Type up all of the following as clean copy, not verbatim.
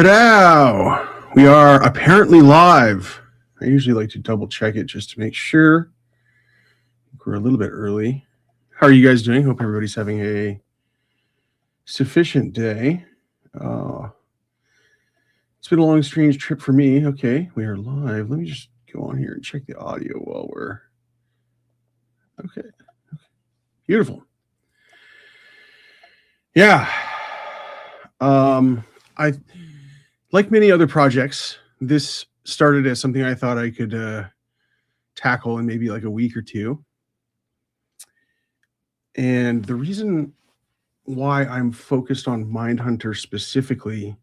But we are apparently live. I usually like to double check it just to make sure. We're a little bit early. How are you guys doing? Hope everybody's having a sufficient day. It's been a long, strange trip for me. Okay, we are live. Let me just go on here and check the audio while we're... Okay. Beautiful. Yeah. I, like many other projects, this started as something I thought I could tackle in maybe like a week or two. And the reason why I'm focused on Mindhunter specifically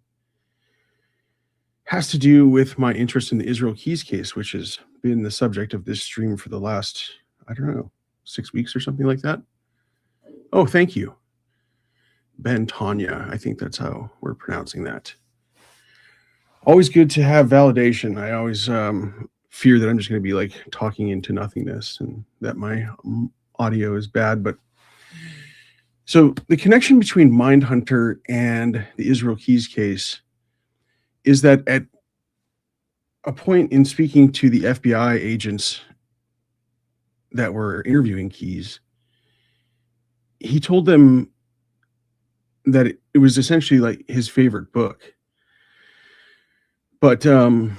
has to do with my interest in the Israel Keyes case, which has been the subject of this stream for the last, I don't know, 6 weeks or something like that. Oh, thank you. Ben Tanya, I think that's how we're pronouncing that. Always good to have validation. I always fear that I'm just going to be like talking into nothingness and that my audio is bad. But so the connection between Mindhunter and the Israel Keyes case is that at a point in speaking to the FBI agents that were interviewing Keyes, he told them that it was essentially like his favorite book. But the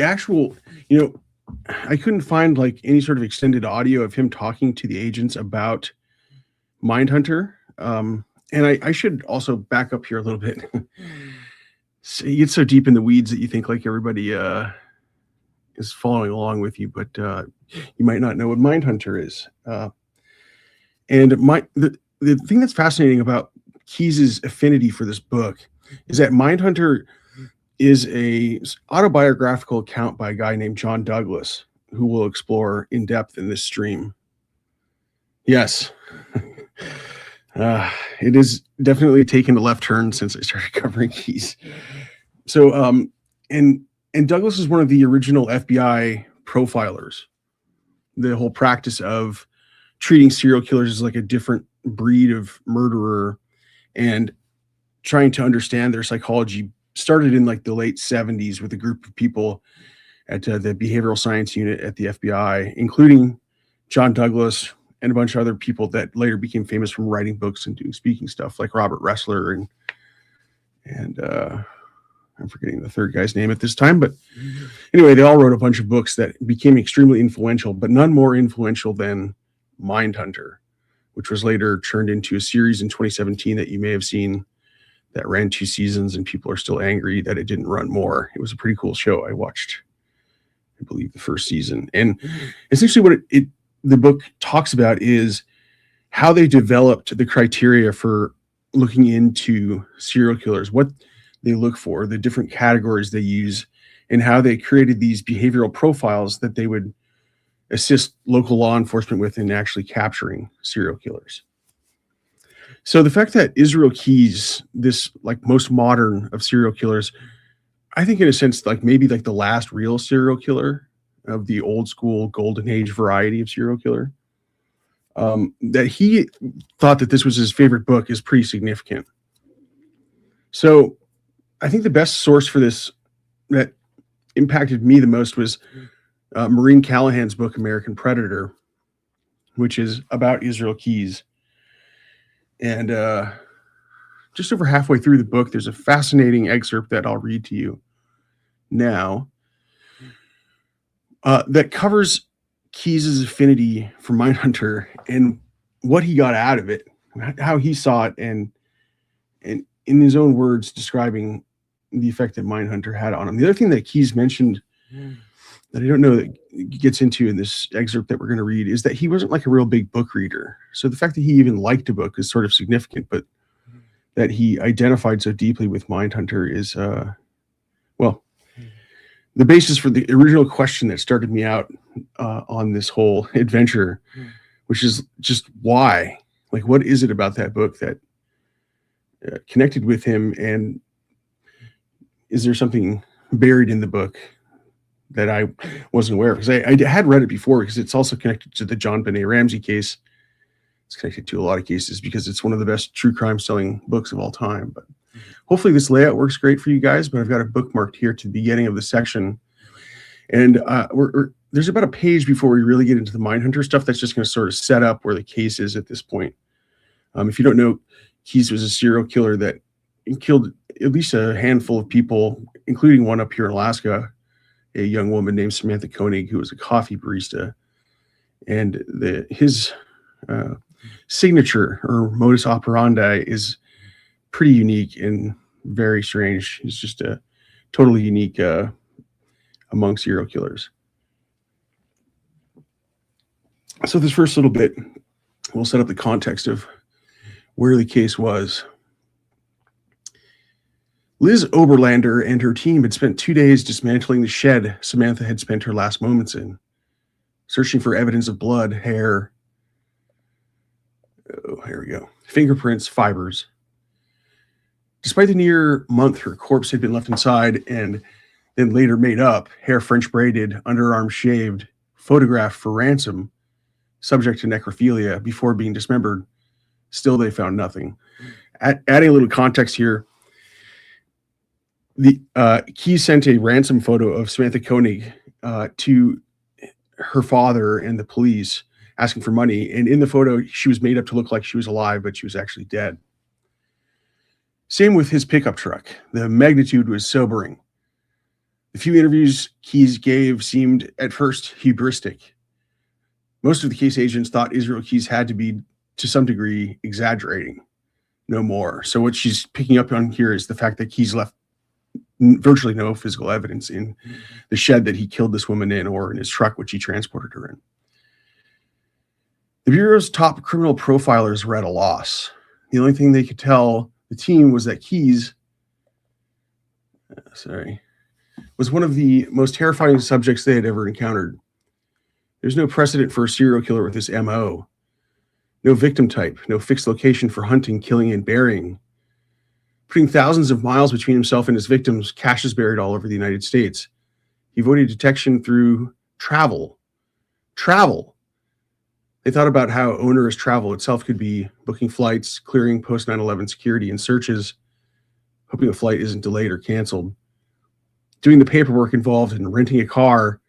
actual, I couldn't find like any sort of extended audio of him talking to the agents about Mindhunter. And I should also back up here a little bit. So you get so deep in the weeds that you think like everybody is following along with you, but you might not know what Mindhunter is. And the thing that's fascinating about Keyes' affinity for this book is that Mindhunter is a autobiographical account by a guy named John Douglas, who we'll explore in depth in this stream. Yes. It has definitely taken a left turn since I started covering Keyes. So, and Douglas is one of the original FBI profilers. The whole practice of treating serial killers as like a different breed of murderer and trying to understand their psychology started in like the late 70s with a group of people at the behavioral science unit at the FBI, including John Douglas and a bunch of other people that later became famous from writing books and doing speaking stuff, like Robert Ressler and I'm forgetting the third guy's name at this time. But anyway, they all wrote a bunch of books that became extremely influential, but none more influential than Mindhunter, which was later turned into a series in 2017 that you may have seen that ran 2 seasons, and people are still angry that it didn't run more. It was a pretty cool show. I watched, I believe, the first season. And essentially what the book talks about is how they developed the criteria for looking into serial killers, what they look for, the different categories they use, and how they created these behavioral profiles that they would assist local law enforcement with in actually capturing serial killers. So the fact that Israel Keyes, this like most modern of serial killers, I think in a sense, like maybe like the last real serial killer of the old school golden age variety of serial killer, that he thought that this was his favorite book is pretty significant. So I think the best source for this that impacted me the most was Maureen Callahan's book, American Predator, which is about Israel Keyes. And just over halfway through the book, there's a fascinating excerpt that I'll read to you now that covers Keyes' affinity for Mindhunter and what he got out of it, how he saw it, and in his own words describing the effect that Mindhunter had on him. The other thing that Keyes mentioned that I don't know that he gets into in this excerpt that we're going to read is that he wasn't like a real big book reader. So the fact that he even liked a book is sort of significant, but that he identified so deeply with Mindhunter is, well, the basis for the original question that started me out on this whole adventure, which is just why, like, what is it about that book that connected with him? And is there something buried in the book that I wasn't aware of? Because I had read it before, because it's also connected to the John Benet Ramsey case. It's connected to a lot of cases because it's one of the best true crime selling books of all time. But Hopefully this layout works great for you guys, but I've got it bookmarked here to the beginning of the section. And there's about a page before we really get into the Mindhunter stuff that's just going to sort of set up where the case is at this point. If you don't know, Keyes was a serial killer that killed at least a handful of people, including one up here in Alaska, a young woman named Samantha Koenig, who was a coffee barista. And his signature or modus operandi is pretty unique and very strange. He's just a totally unique among serial killers. So this first little bit, we'll set up the context of where the case was. Liz Oberlander and her team had spent 2 days dismantling the shed Samantha had spent her last moments in, searching for evidence of blood, hair, here we go, fingerprints, fibers. Despite the near month her corpse had been left inside and then later made up, hair French braided, underarm shaved, photographed for ransom, subject to necrophilia before being dismembered, still they found nothing. Adding a little context here, the Keyes sent a ransom photo of Samantha Koenig to her father and the police asking for money. And in the photo, she was made up to look like she was alive, but she was actually dead. Same with his pickup truck. The magnitude was sobering. The few interviews Keyes gave seemed at first hubristic. Most of the case agents thought Israel Keyes had to be, to some degree, exaggerating, no more. So what she's picking up on here is the fact that Keyes left virtually no physical evidence in the shed that he killed this woman in or in his truck, which he transported her in. The Bureau's top criminal profilers were at a loss. The only thing they could tell the team was that Keyes, was one of the most terrifying subjects they had ever encountered. There's no precedent for a serial killer with this MO. No victim type, no fixed location for hunting, killing, and burying. Putting thousands of miles between himself and his victims, caches buried all over the United States. He avoided detection through travel. Travel. They thought about how onerous travel itself could be, booking flights, clearing post 9/11 security and searches, hoping a flight isn't delayed or canceled, doing the paperwork involved in renting a car,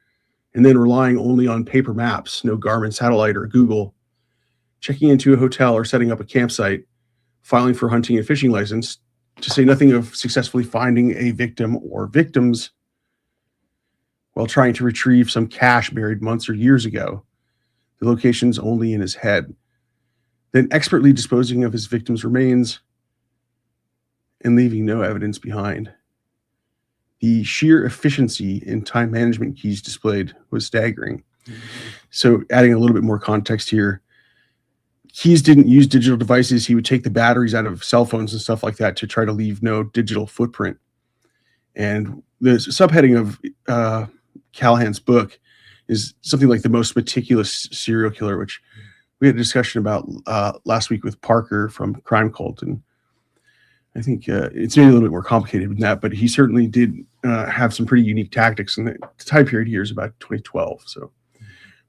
and then relying only on paper maps, no Garmin satellite or Google, checking into a hotel or setting up a campsite, filing for hunting and fishing license, to say nothing of successfully finding a victim or victims while trying to retrieve some cash buried months or years ago, the locations only in his head, then expertly disposing of his victims' remains and leaving no evidence behind. The sheer efficiency in time management Keyes displayed was staggering. So adding a little bit more context here, Keyes didn't use digital devices. He would take the batteries out of cell phones and stuff like that to try to leave no digital footprint. And the subheading of Callahan's book is something like the most meticulous serial killer, which we had a discussion about last week with Parker from Crime Cult. And I think it's maybe a little bit more complicated than that, but he certainly did have some pretty unique tactics. And the time period here is about 2012. So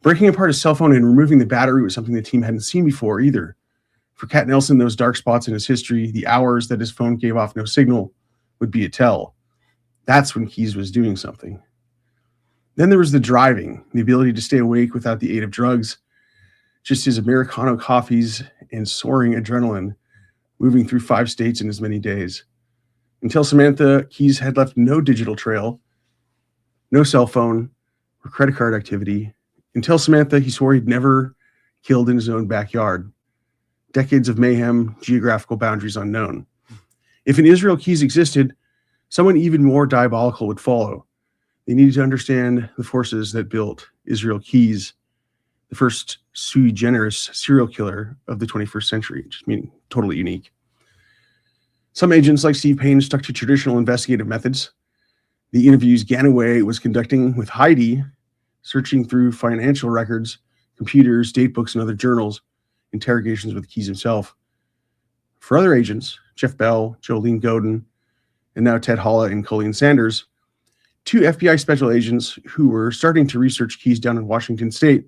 breaking apart his cell phone and removing the battery was something the team hadn't seen before either. For Cat Nelson, those dark spots in his history, the hours that his phone gave off no signal, would be a tell. That's when Keyes was doing something. Then there was the driving, the ability to stay awake without the aid of drugs, just his Americano coffees and soaring adrenaline, moving through 5 states in as many days. Until Samantha, Keyes had left no digital trail, no cell phone or credit card activity. Until Samantha, he swore he'd never killed in his own backyard. Decades of mayhem, geographical boundaries unknown. If an Israel Keyes existed, someone even more diabolical would follow. They needed to understand the forces that built Israel Keyes, the first sui generis serial killer of the 21st century, just meaning totally unique. Some agents like Steve Payne stuck to traditional investigative methods. The interviews Ganaway was conducting with Heidi, searching through financial records, computers, date books, and other journals, interrogations with Keyes himself. For other agents, Jeff Bell, Jolene Godin, and now Ted Holla and Colleen Sanders, 2 FBI special agents who were starting to research Keyes down in Washington State.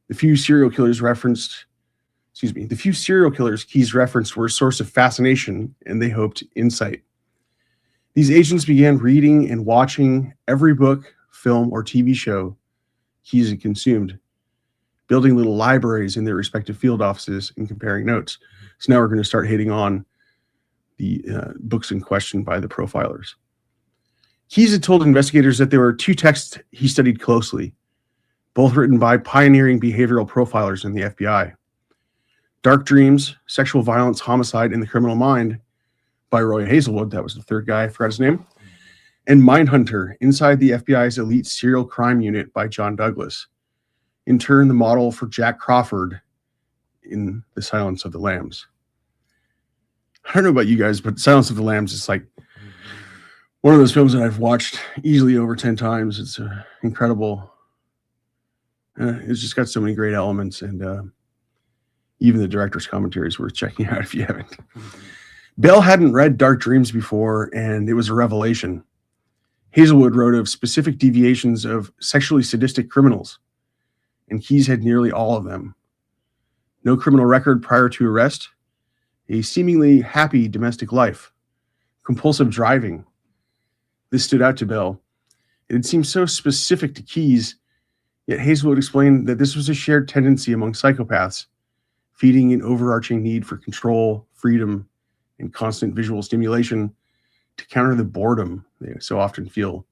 The few serial killers referenced The few serial killers Keyes referenced were a source of fascination, and they hoped insight. These agents began reading and watching every book, film, or TV show Keyes had consumed, building little libraries in their respective field offices and comparing notes. So now we're going to start hitting on the books in question by the profilers. Keyes had told investigators that there were two texts he studied closely, both written by pioneering behavioral profilers in the FBI. Dark Dreams, Sexual Violence, Homicide, and the Criminal Mind by Roy Hazelwood, that was the third guy, I forgot his name, and Mindhunter, Inside the FBI's Elite Serial Crime Unit by John Douglas. In turn, the model for Jack Crawford in The Silence of the Lambs. I don't know about you guys, but Silence of the Lambs is like one of those films that I've watched easily over 10 times. It's incredible. It's just got so many great elements, and even the director's commentary is worth checking out if you haven't. Bell hadn't read Dark Dreams before, and it was a revelation. Hazelwood wrote of specific deviations of sexually sadistic criminals, and Keyes had nearly all of them. No criminal record prior to arrest, a seemingly happy domestic life, compulsive driving. This stood out to Bell. It had seemed so specific to Keyes, yet Hazelwood explained that this was a shared tendency among psychopaths, feeding an overarching need for control, freedom, and constant visual stimulation to counter the boredom they so often feel.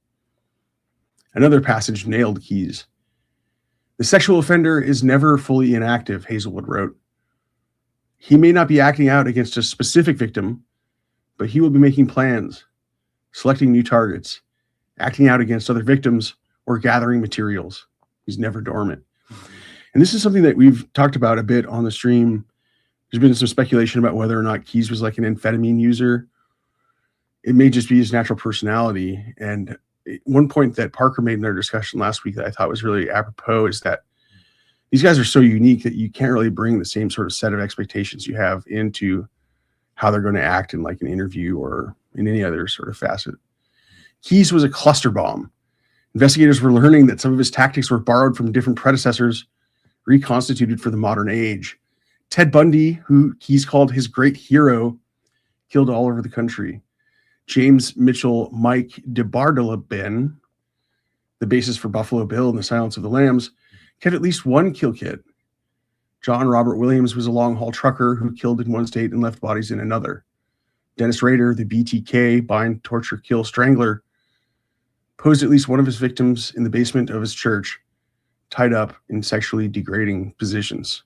Another passage nailed Keyes. The sexual offender is never fully inactive, Hazelwood wrote. He may not be acting out against a specific victim, but he will be making plans, selecting new targets, acting out against other victims, or gathering materials. He's never dormant. And this is something that we've talked about a bit on the stream. There's been some speculation about whether or not Keyes was like an amphetamine user. It may just be his natural personality. And one point that Parker made in their discussion last week that I thought was really apropos is that these guys are so unique that you can't really bring the same sort of set of expectations you have into how they're going to act in like an interview or in any other sort of facet. Keyes was a cluster bomb. Investigators were learning that some of his tactics were borrowed from different predecessors, reconstituted for the modern age. Ted Bundy, who Keyes called his great hero, killed all over the country. James Mitchell Mike DeBartolome, the basis for Buffalo Bill and The Silence of the Lambs, kept at least one kill kit. John Robert Williams was a long-haul trucker who killed in one state and left bodies in another. Dennis Rader, the BTK, bind, torture, kill, strangler, posed at least one of his victims in the basement of his church, tied up in sexually degrading positions.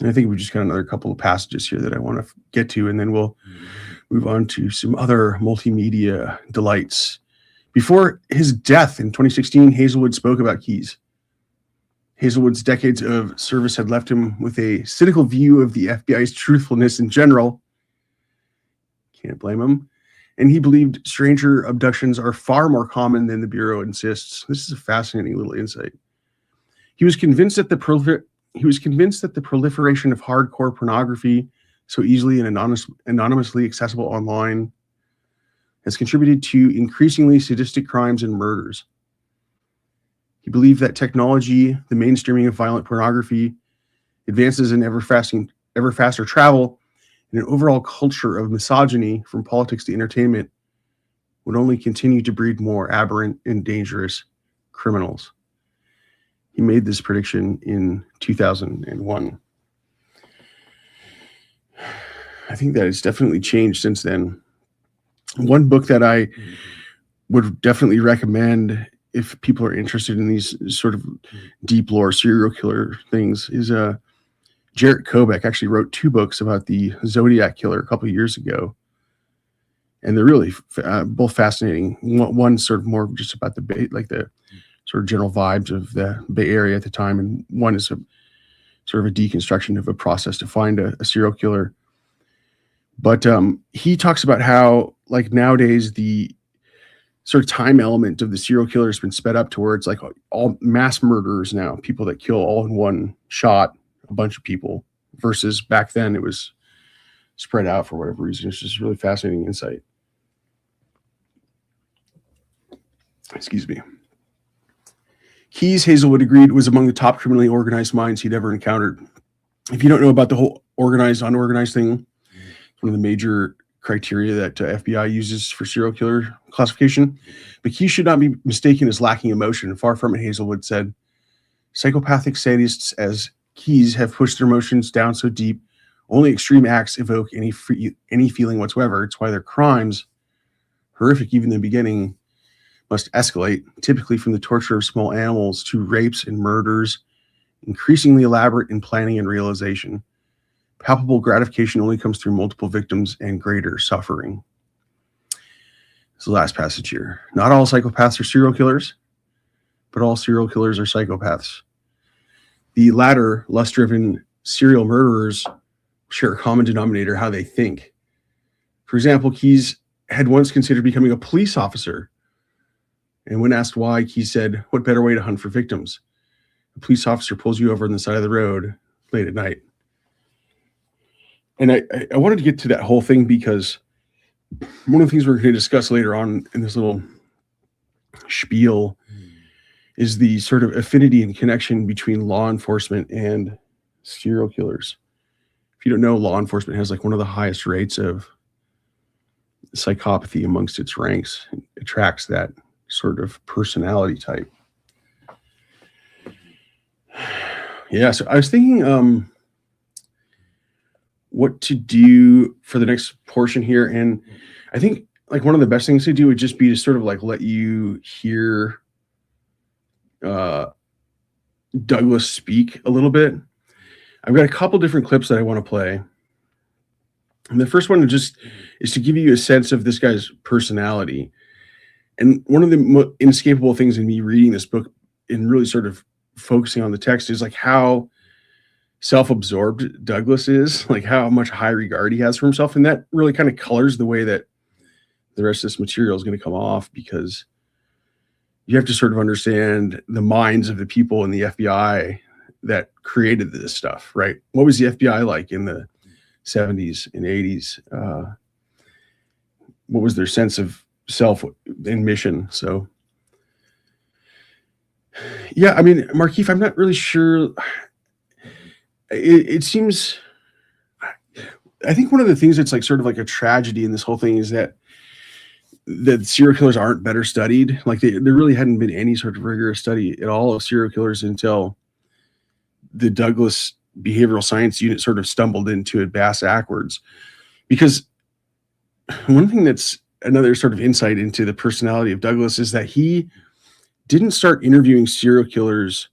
And I think we just got another couple of passages here that I want to get to, and then we'll move on to some other multimedia delights. Before his death in 2016, Hazelwood spoke about Keyes. Hazelwood's decades of service had left him with a cynical view of the FBI's truthfulness in general. Can't blame him. And he believed stranger abductions are far more common than the Bureau insists. This is a fascinating little insight. He was convinced that the proliferation of hardcore pornography, so easily and anonymously accessible online, has contributed to increasingly sadistic crimes and murders. He believed that technology, the mainstreaming of violent pornography, advances in ever faster travel, and an overall culture of misogyny from politics to entertainment would only continue to breed more aberrant and dangerous criminals. He made this prediction in 2001. I think that it's definitely changed since then. One book that I would definitely recommend if people are interested in these sort of deep lore serial killer things is Jarrett Kobeck actually wrote 2 books about the Zodiac killer a couple of years ago. And they're really both fascinating. One sort of more just about the sort of general vibes of the Bay Area at the time. And one is a sort of a deconstruction of a process to find a serial killer. But he talks about how, like, nowadays the sort of time element of the serial killer has been sped up towards like all mass murderers now, people that kill all in one shot, a bunch of people, versus back then it was spread out for whatever reason. It's just really fascinating insight. Excuse me. Keyes, Hazelwood agreed, was among the top criminally organized minds he'd ever encountered. If you don't know about the whole organized, unorganized thing, one of the major criteria that FBI uses for serial killer classification. But Keyes should not be mistaken as lacking emotion. Far from it, Hazelwood said. Psychopathic sadists, as Keyes, have pushed their emotions down so deep, only extreme acts evoke any feeling whatsoever. It's why their crimes, horrific even in the beginning, must escalate, typically from the torture of small animals to rapes and murders, increasingly elaborate in planning and realization. Palpable gratification only comes through multiple victims and greater suffering. This is the last passage here. Not all psychopaths are serial killers, but all serial killers are psychopaths. The latter, lust-driven serial murderers, share a common denominator: how they think. For example, Keyes had once considered becoming a police officer. And when asked why, Keyes said, "What better way to hunt for victims? A police officer pulls you over on the side of the road late at night." And I wanted to get to that whole thing because one of the things we're going to discuss later on in this little spiel is the sort of affinity and connection between law enforcement and serial killers. If you don't know, law enforcement has like one of the highest rates of psychopathy amongst its ranks. It attracts that sort of personality type. Yeah, so I was thinking what to do for the next portion here. And I think like one of the best things to do would just be to sort of like let you hear Douglas speak a little bit. I've got a couple different clips that I want to play. And the first one is to give you a sense of this guy's personality. And one of the inescapable things in me reading this book and really sort of focusing on the text is like how self-absorbed Douglas is, like how much high regard he has for himself. And that really kind of colors the way that the rest of this material is going to come off, because you have to sort of understand the minds of the people in the FBI that created this stuff, right? What was the FBI like in the 70s and 80s? What was their sense of self and mission? So, yeah, I mean, Markeef, I'm not really sure. It seems, I think one of the things that's like sort of like a tragedy in this whole thing is that serial killers aren't better studied. Like there really hadn't been any sort of rigorous study at all of serial killers until the Douglas Behavioral Science Unit sort of stumbled into it backwards. Because one thing that's another sort of insight into the personality of Douglas is that he didn't start interviewing serial killers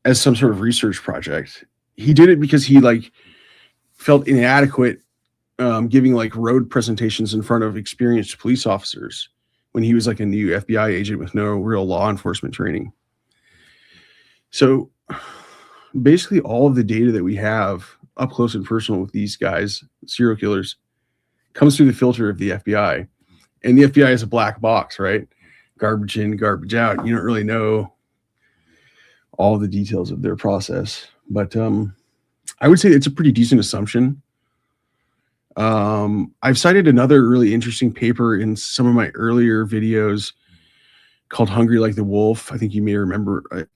as some sort of research project. He did it because he like felt inadequate giving like road presentations in front of experienced police officers when he was like a new FBI agent with no real law enforcement training. So basically all of the data that we have up close and personal with these guys, serial killers, comes through the filter of the FBI. And the FBI is a black box, right? Garbage in, garbage out. You don't really know all the details of their process. But I would say it's a pretty decent assumption. I've cited another really interesting paper in some of my earlier videos called Hungry Like the Wolf. I think you may remember,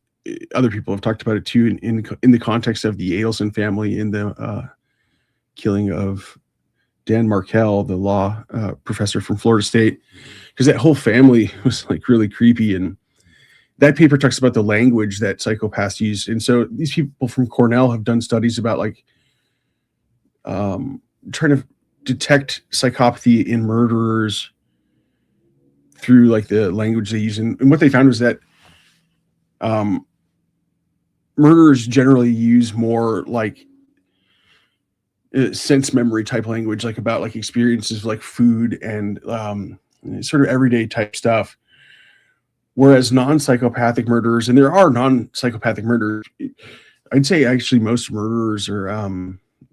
other people have talked about it too, in the context of the Adelson family in the killing of Dan Markell, the law professor from Florida State, because that whole family was like really creepy. And that paper talks about the language that psychopaths use. And so these people from Cornell have done studies about like trying to detect psychopathy in murderers through like the language they use. And what they found was that murderers generally use more like sense memory type language, like about like experiences like food and sort of everyday type stuff. Whereas non-psychopathic murderers, and there are non-psychopathic murderers, I'd say actually most murderers are,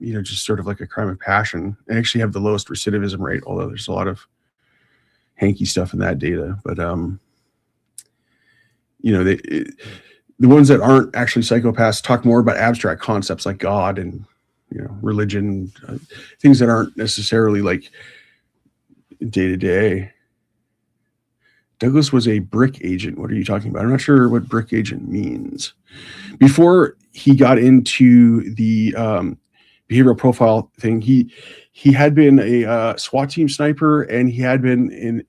just sort of like a crime of passion, and actually have the lowest recidivism rate, although there's a lot of hanky stuff in that data. But, the ones that aren't actually psychopaths talk more about abstract concepts like God and, religion, things that aren't necessarily like day-to-day. Douglas was a brick agent. What are you talking about? I'm not sure what brick agent means. Before he got into the behavioral profile thing, he had been a SWAT team sniper, and he had been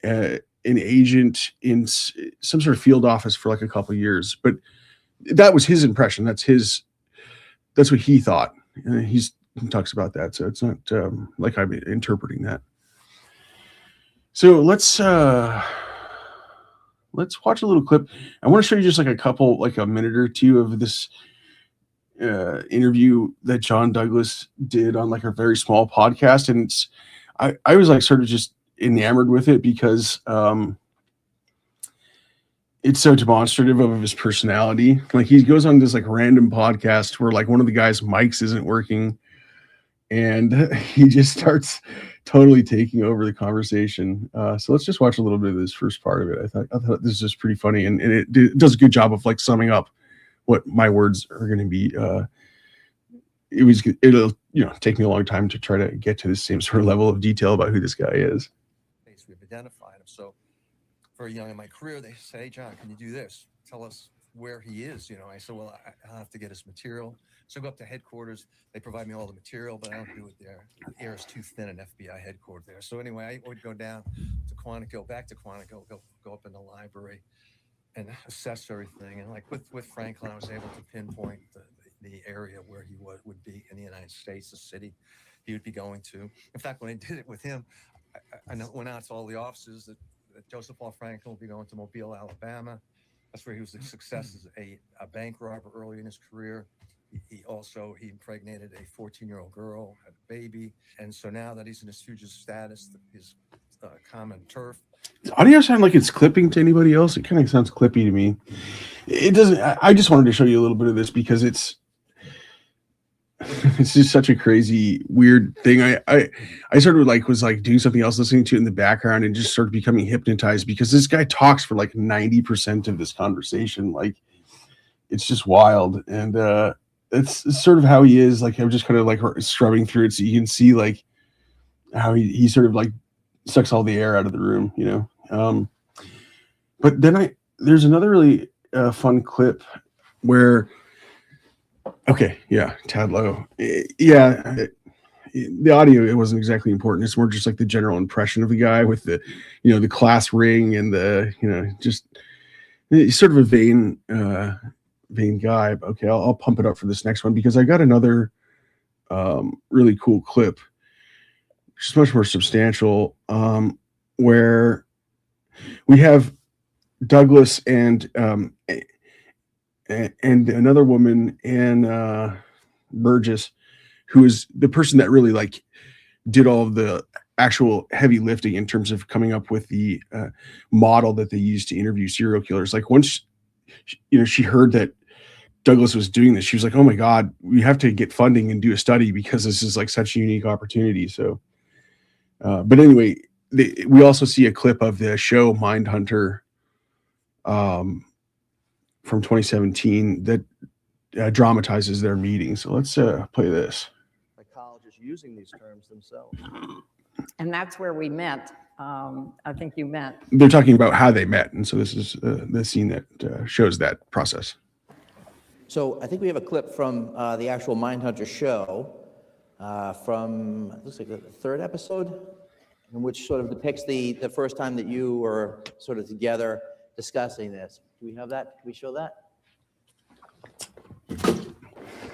an agent in some sort of field office for like a couple of years. But that was his impression. That's what he thought. He talks about that, so it's not like I'm interpreting that. So let's watch a little clip. I want to show you just like a minute or two of this interview that John Douglas did on like a very small podcast, and I was like sort of just enamored with it because it's so demonstrative of his personality. Like he goes on this like random podcast where like one of the guys' mics isn't working, and he just starts totally taking over the conversation. So let's just watch a little bit of this first part of it. I thought this was just pretty funny, and it does a good job of like summing up what my words are going to be. It'll take me a long time to try to get to the same sort of level of detail about who this guy is. We've identified him. So very young in my career, they say, "Hey, John, can you do this? Tell us where he is." I said, "Well, I'll have to get his material." So I go up to headquarters. They provide me all the material, but I don't do it there. The air is too thin in FBI headquarters there. So anyway, I would go down to Quantico, back to Quantico, go up in the library and assess everything. And like with Franklin, I was able to pinpoint the area where he would be in the United States, the city he would be going to. In fact, when I did it with him, I went out to all the offices that Joseph Paul Franklin will be going to Mobile, Alabama. That's where he was a success as a bank robber early in his career. He impregnated a 14-year-old girl, had a baby. And so now that he's in his fugitive status, his common turf. Does audio sound like it's clipping to anybody else? It kind of sounds clippy to me. It doesn't. I just wanted to show you a little bit of this because it's just such a crazy, weird thing. I sort of was doing something else, listening to it in the background, and just sort of becoming hypnotized because this guy talks for like 90% of this conversation. Like, it's just wild. And it's sort of how he is. Like, I'm just kind of like scrubbing through it so you can see like how he sort of like sucks all the air out of the room, but then there's another really fun clip where, tad low. The audio, it wasn't exactly important. It's more just like the general impression of the guy with the, the class ring and the, just he's sort of a vain guy. Okay, I'll pump it up for this next one because I got another really cool clip, which is much more substantial, where we have Douglas and another woman, Ann Burgess, who is the person that really like did all of the actual heavy lifting in terms of coming up with the model that they used to interview serial killers. Like once she heard that Douglas was doing this, she was like, "Oh my God, we have to get funding and do a study because this is like such a unique opportunity." So, but anyway, we also see a clip of the show Mindhunter from 2017 that dramatizes their meeting. So let's play this. Psychologists using these terms themselves. And that's where we met. I think you met. They're talking about how they met. And so this is the scene that shows that process. So I think we have a clip from the actual Mindhunter show from, it looks like the third episode, in which sort of depicts the first time that you were sort of together discussing this. Do we have that? Can we show that?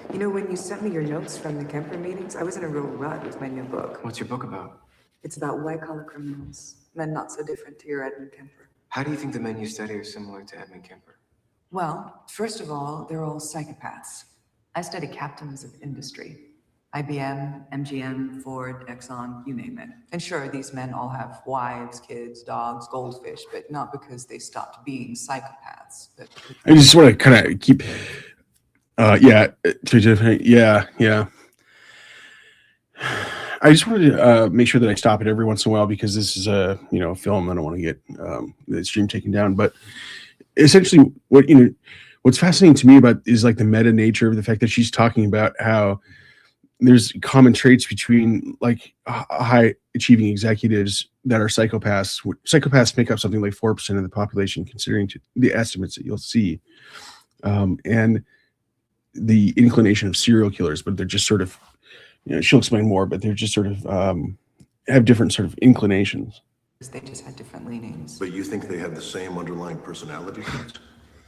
When you sent me your notes from the Kemper meetings, I was in a real rut with my new book. What's your book about? It's about white-collar criminals, men not so different to your Edmund Kemper. How do you think the men you study are similar to Edmund Kemper? Well, first of all, they're all psychopaths. I study captains of industry. IBM, MGM, Ford, Exxon, you name it. And sure, these men all have wives, kids, dogs, goldfish, but not because they stopped being psychopaths. But I just want to kind of keep, yeah. I just wanted to make sure that I stop it every once in a while because this is a film. I don't want to get the stream taken down. But essentially, what's fascinating to me about is like the meta nature of the fact that she's talking about how there's common traits between like high achieving executives that are psychopaths. Psychopaths make up something like 4% of the population, considering the estimates that you'll see, and the inclination of serial killers. But they're just sort of, she'll explain more, but they're just sort of have different sort of inclinations. They just had different leanings. But you think they have the same underlying personality traits?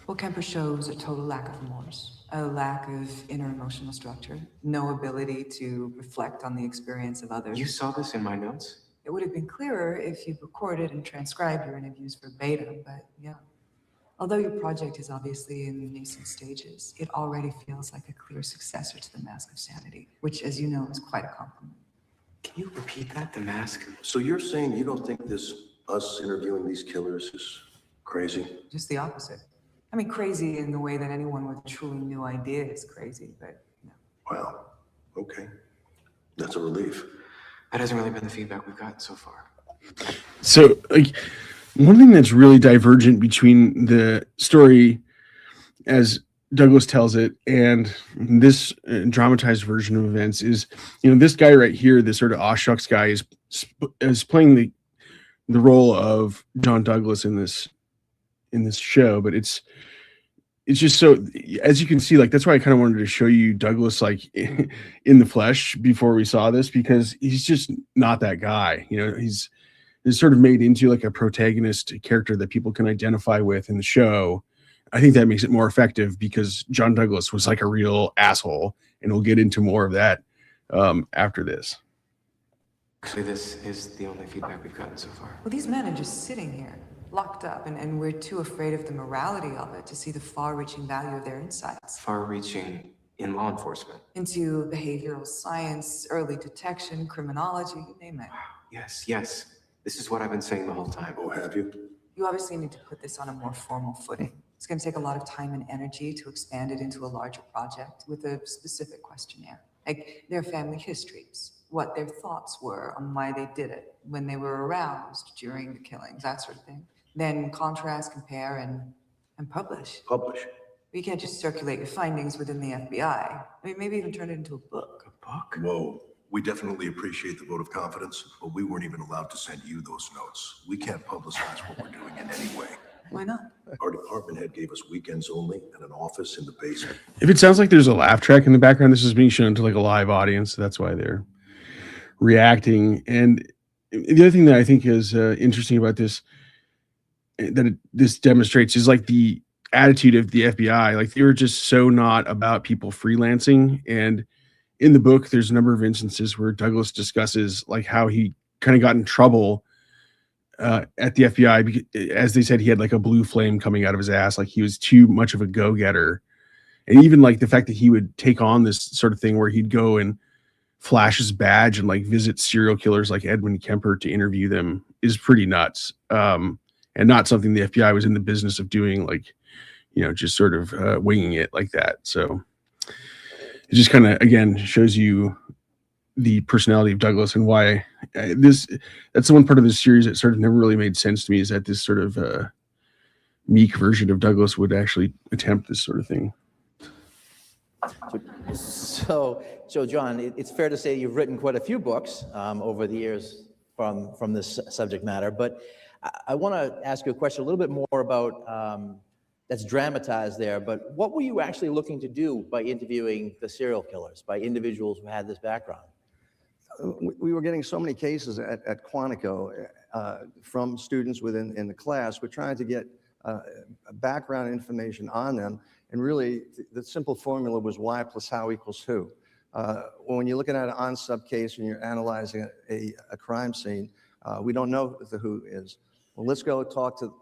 Well, Kemper shows a total lack of remorse, a lack of inner emotional structure, no ability to reflect on the experience of others. You saw this in my notes? It would have been clearer if you'd recorded and transcribed your interviews verbatim, but yeah. Although your project is obviously in nascent stages, it already feels like a clear successor to The Mask of Sanity, which, as you know, is quite a compliment. Can you repeat that, the mask? So you're saying you don't think us interviewing these killers is crazy? Just the opposite. I mean, crazy in the way that anyone with a truly new idea is crazy, but no. Wow. Okay. That's a relief. That hasn't really been the feedback we've gotten so far. So, like, one thing that's really divergent between the story as Douglas tells it and this dramatized version of events is, this guy right here, this sort of aw shucks guy, is playing the role of John Douglas in this show, but it's just so, as you can see, like, that's why I kind of wanted to show you Douglas like in the flesh before we saw this, because he's just not that guy. He's sort of made into like a protagonist character that people can identify with in the show. I think that makes it more effective because John Douglas was like a real asshole, and we'll get into more of that after this. Actually, this is the only feedback we've gotten so far. Well, these men are just sitting here, locked up, and we're too afraid of the morality of it to see the far-reaching value of their insights. Far-reaching in law enforcement. Into behavioral science, early detection, criminology, you name it. Yes. This is what I've been saying the whole time. Oh, have you? You obviously need to put this on a more formal footing. It's going to take a lot of time and energy to expand it into a larger project with a specific questionnaire, like their family histories, what their thoughts were on why they did it, when they were aroused during the killings, that sort of thing. Then contrast, compare, and publish. Publish. You can't just circulate your findings within the FBI. I mean, maybe even turn it into a book. A book? Whoa. We definitely appreciate the vote of confidence, but we weren't even allowed to send you those notes. We can't publicize what we're doing in any way. Why not? Our department head gave us weekends only and an office in the basement. If it sounds like there's a laugh track in the background, this is being shown to like a live audience. So that's why they're reacting. And the other thing that I think is interesting about this, this demonstrates, is like the attitude of the FBI. Like, they were just so not about people freelancing. And in the book, there's a number of instances where Douglas discusses like how he kind of got in trouble at the FBI because, as they said, he had like a blue flame coming out of his ass. Like, he was too much of a go-getter. And even like the fact that he would take on this sort of thing where he'd go and flash his badge and like visit serial killers like Edmund Kemper to interview them is pretty nuts. And not something the FBI was in the business of doing, like, just sort of winging it like that. So it just kind of, again, shows you the personality of Douglas and why that's the one part of this series that sort of never really made sense to me, is that this sort of meek version of Douglas would actually attempt this sort of thing. So John, it's fair to say you've written quite a few books over the years from this subject matter, but I want to ask you a question a little bit more about that's dramatized there, but what were you actually looking to do by interviewing the serial killers, by individuals who had this background? We were getting so many cases at Quantico from students within the class. We're trying to get background information on them, and really the simple formula was why plus how equals who. When you're looking at an on-sub case and you're analyzing a crime scene, we don't know who the who is. Well, let's go talk to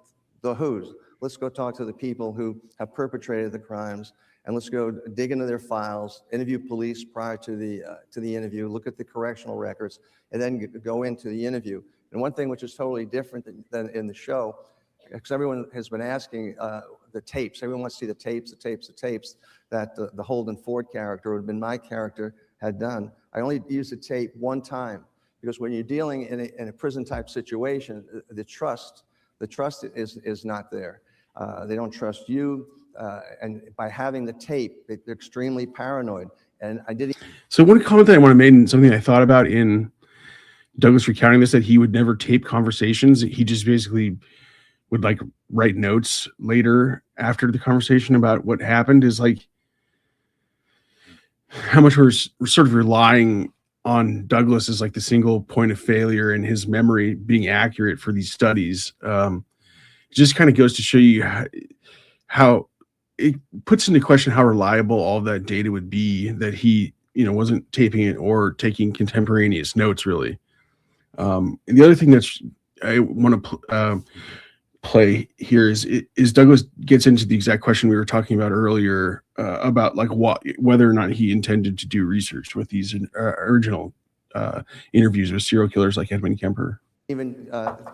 the who's. Let's go talk to the people who have perpetrated the crimes, and let's go dig into their files, interview police prior to the interview, look at the correctional records, and then go into the interview. And one thing which is totally different than in the show, because everyone has been asking the tapes. Everyone wants to see the tapes that the Holden Ford character, would have been my character, had done. I only used the tape one time, because when you're dealing in a prison type situation, the trust is not there. They don't trust you, and by having the tape, they're extremely paranoid. And I did. So one comment that I want to make, and something I thought about in Douglas recounting this, that he would never tape conversations. He just basically would like write notes later after the conversation about what happened, is like how much we're sort of relying on Douglas as like the single point of failure and his memory being accurate for these studies. It just kind of goes to show you how it puts into question how reliable all of that data would be, that he, wasn't taping it or taking contemporaneous notes really. And the other thing that's I want to play here is Douglas gets into the exact question we were talking about earlier about like whether or not he intended to do research with these original interviews with serial killers like Edmund Kemper. Even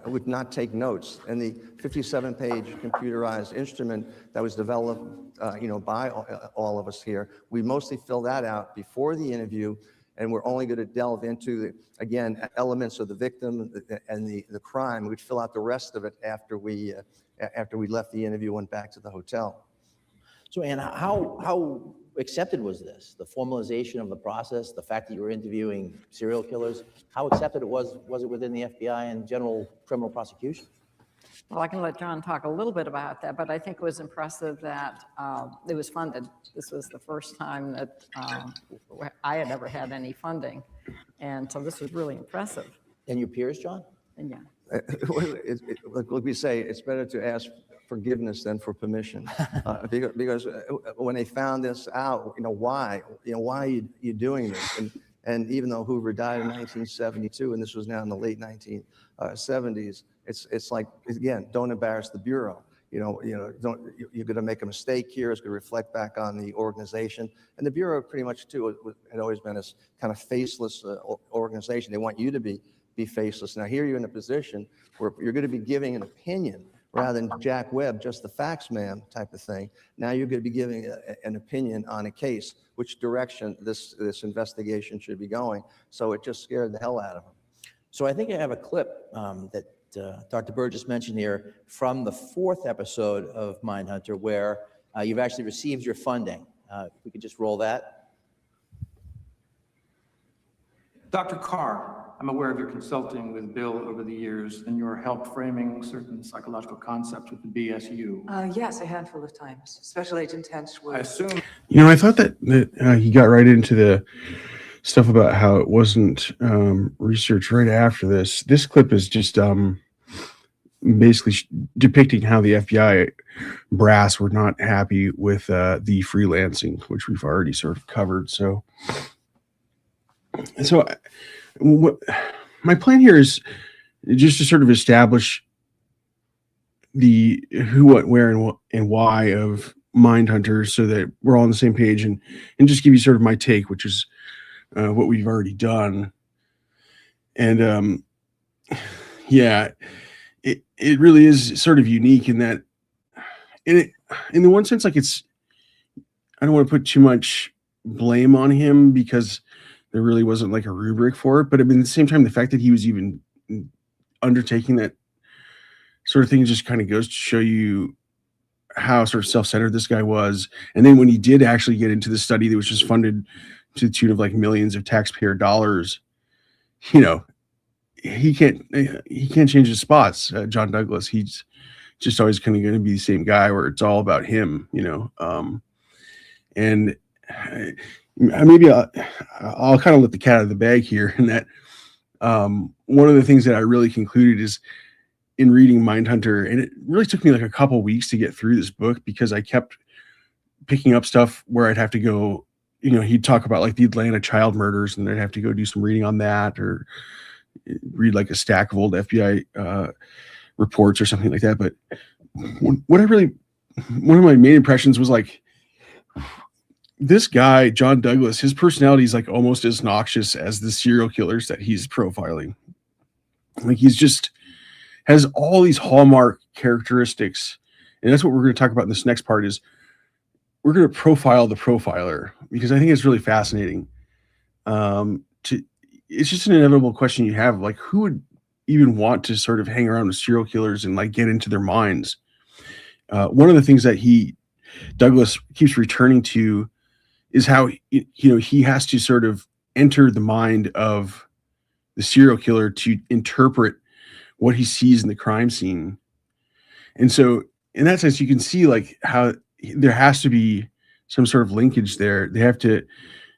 would not take notes. And the 57-page computerized instrument that was developed, by all of us here, we mostly fill that out before the interview, and we're only going to delve into, again, elements of the victim and the crime. We'd fill out the rest of it after we left the interview, went back to the hotel. So, Ann, how accepted was this? The formalization of the process, the fact that you were interviewing serial killers, how accepted was it within the FBI and general criminal prosecution? Well, I can let John talk a little bit about that, but I think it was impressive that it was funded. This was the first time that I had ever had any funding, and so this was really impressive. And your peers, John? And yeah. Like we say, it's better to ask forgiveness than for permission, because when they found this out, why are you doing this? And even though Hoover died in 1972, and this was now in the late 1970s, it's like, again, don't embarrass the Bureau. You're going to make a mistake here. It's going to reflect back on the organization. And the Bureau pretty much too had always been this kind of faceless organization. They want you to be faceless. Now here you're in a position where you're going to be giving an opinion rather than Jack Webb, just the facts, ma'am, type of thing. Now you're going to be giving an opinion on a case, which direction this investigation should be going. So it just scared the hell out of him. So I think I have a clip that Dr. Burgess mentioned here from the 4th episode of Mindhunter, where you've actually received your funding. If we could just roll that. Dr. Carr, I'm aware of your consulting with Bill over the years and your help framing certain psychological concepts with the BSU. Yes, a handful of times. Special Agent Tench was. I assume. I thought that he got right into the stuff about how it wasn't research right after this. This clip is just basically depicting how the FBI brass were not happy with the freelancing, which we've already sort of covered. So what my plan here is just to sort of establish the who, what, where, and why of Mindhunter, so that we're all on the same page, and just give you sort of my take, which is what we've already done. And yeah, it really is sort of unique in that, in the one sense, like I don't want to put too much blame on him because there really wasn't like a rubric for it. But I mean, at the same time, the fact that he was even undertaking that sort of thing just kind of goes to show you how sort of self-centered this guy was. And then when he did actually get into the study that was just funded to the tune of like millions of taxpayer dollars, he can't change his spots. John Douglas, he's just always kind of going to be the same guy where it's all about him, and maybe I'll kind of let the cat out of the bag here, in that one of the things that I really concluded is in reading Mindhunter, and it really took me like a couple weeks to get through this book because I kept picking up stuff where I'd have to go, he'd talk about like the Atlanta child murders, and I'd have to go do some reading on that, or read like a stack of old FBI reports or something like that. But one of my main impressions was like, this guy, John Douglas, his personality is like almost as noxious as the serial killers that he's profiling. Like he's just has all these hallmark characteristics. And that's what we're going to talk about in this next part, is we're going to profile the profiler, because I think it's really fascinating. It's just an inevitable question you have, like, who would even want to sort of hang around with serial killers and like get into their minds? One of the things that Douglas keeps returning to is how he has to sort of enter the mind of the serial killer to interpret what he sees in the crime scene. And so in that sense, you can see like how there has to be some sort of linkage there. They have to,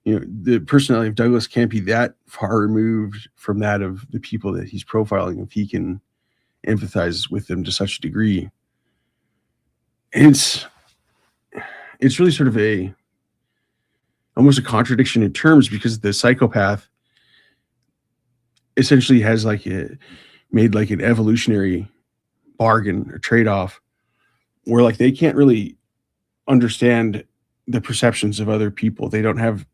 the personality of Douglas can't be that far removed from that of the people that he's profiling if he can empathize with them to such a degree. And it's really sort of almost a contradiction in terms, because the psychopath essentially has made like an evolutionary bargain or trade-off where like they can't really understand the perceptions of other people. They don't have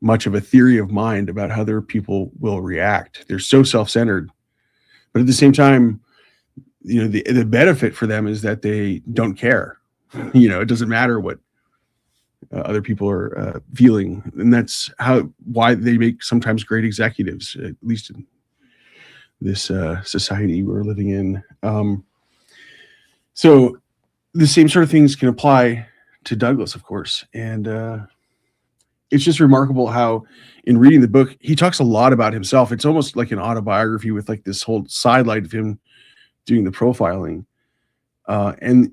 much of a theory of mind about how other people will react. They're so self-centered, but at the same time, the benefit for them is that they don't care. It doesn't matter what other people are feeling, and that's why they make sometimes great executives, at least in this society we're living in. So the same sort of things can apply to Douglas, of course, and it's just remarkable how, in reading the book, he talks a lot about himself. It's almost like an autobiography with like this whole sidelight of him doing the profiling, and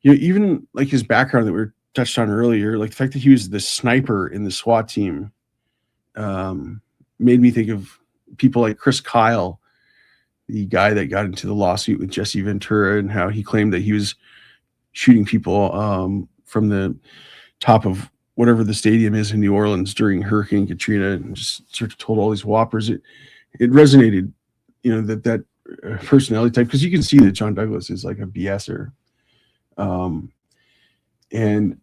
even like his background that we were touched on earlier, like the fact that he was the sniper in the SWAT team, made me think of people like Chris Kyle, the guy that got into the lawsuit with Jesse Ventura, and how he claimed that he was shooting people from the top of whatever the stadium is in New Orleans during Hurricane Katrina, and just sort of told all these whoppers. It resonated, that personality type, because you can see that John Douglas is like a BSer. And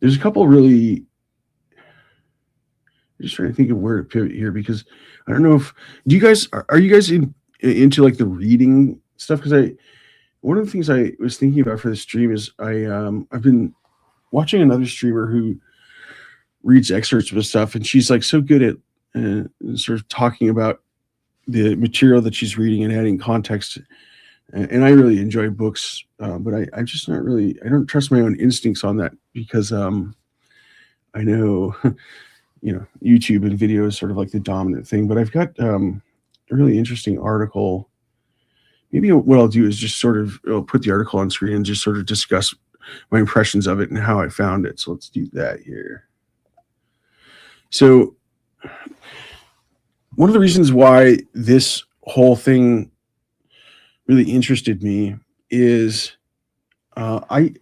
there's a couple really, I'm just trying to think of where to pivot here, because I don't know if, are you guys into like the reading stuff? Because one of the things I was thinking about for the stream is I've been watching another streamer who reads excerpts of stuff, and she's like so good at sort of talking about the material that she's reading and adding context. And I really enjoy books, but I'm just not really, I don't trust my own instincts on that, because I know, YouTube and video is sort of like the dominant thing. But I've got a really interesting article. Maybe what I'll do is just sort of put the article on screen and just sort of discuss my impressions of it and how I found it. So let's do that here. So one of the reasons why this whole thing really interested me is I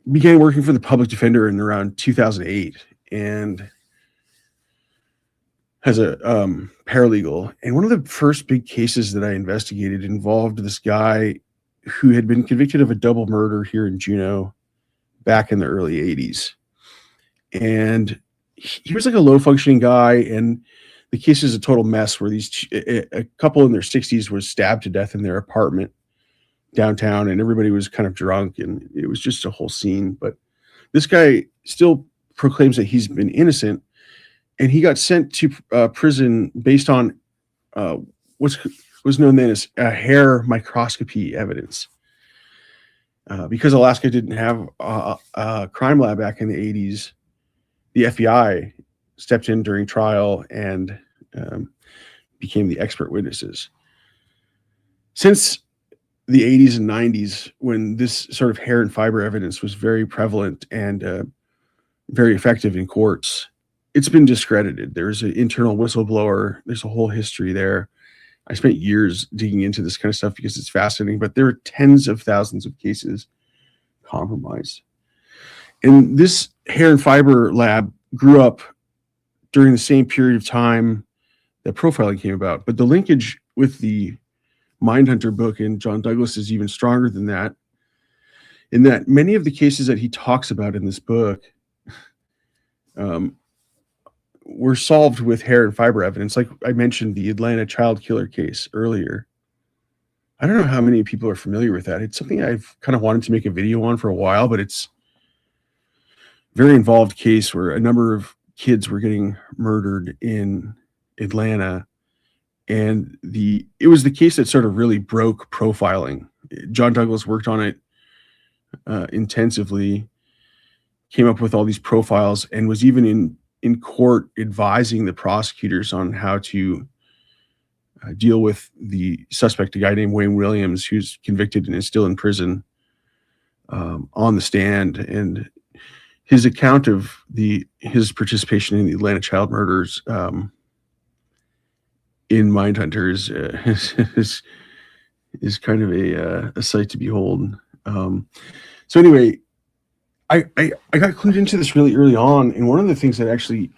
began working for the public defender in around 2008, and as a paralegal. And one of the first big cases that I investigated involved this guy who had been convicted of a double murder here in Juneau back in the early 80s. And he was like a low functioning guy, and the case is a total mess where a couple in their 60s was stabbed to death in their apartment downtown, and everybody was kind of drunk, and it was just a whole scene. But this guy still proclaims that he's been innocent, and he got sent to prison based on what was known then as hair microscopy evidence. Because Alaska didn't have a crime lab back in the 80s, the FBI stepped in during trial and became the expert witnesses. Since the 80s and 90s, when this sort of hair and fiber evidence was very prevalent and very effective in courts, it's been discredited. There's an internal whistleblower. There's a whole history there. I spent years digging into this kind of stuff because it's fascinating, but there are tens of thousands of cases compromised. And this hair and fiber lab grew up during the same period of time that profiling came about. But the linkage with the Mindhunter book and John Douglas is even stronger than that, in that many of the cases that he talks about in this book were solved with hair and fiber evidence. Like I mentioned, the Atlanta child killer case earlier. I don't know how many people are familiar with that. It's something I've kind of wanted to make a video on for a while, but it's a very involved case where a number of kids were getting murdered in Atlanta. And it was the case that sort of really broke profiling. John Douglas worked on it intensively, came up with all these profiles, and was even in court advising the prosecutors on how to deal with the suspect, a guy named Wayne Williams, who's convicted and is still in prison, on the stand. And his account of his participation in the Atlanta child murders in Mindhunter is kind of a sight to behold. So anyway, I got clued into this really early on, and one of the things that actually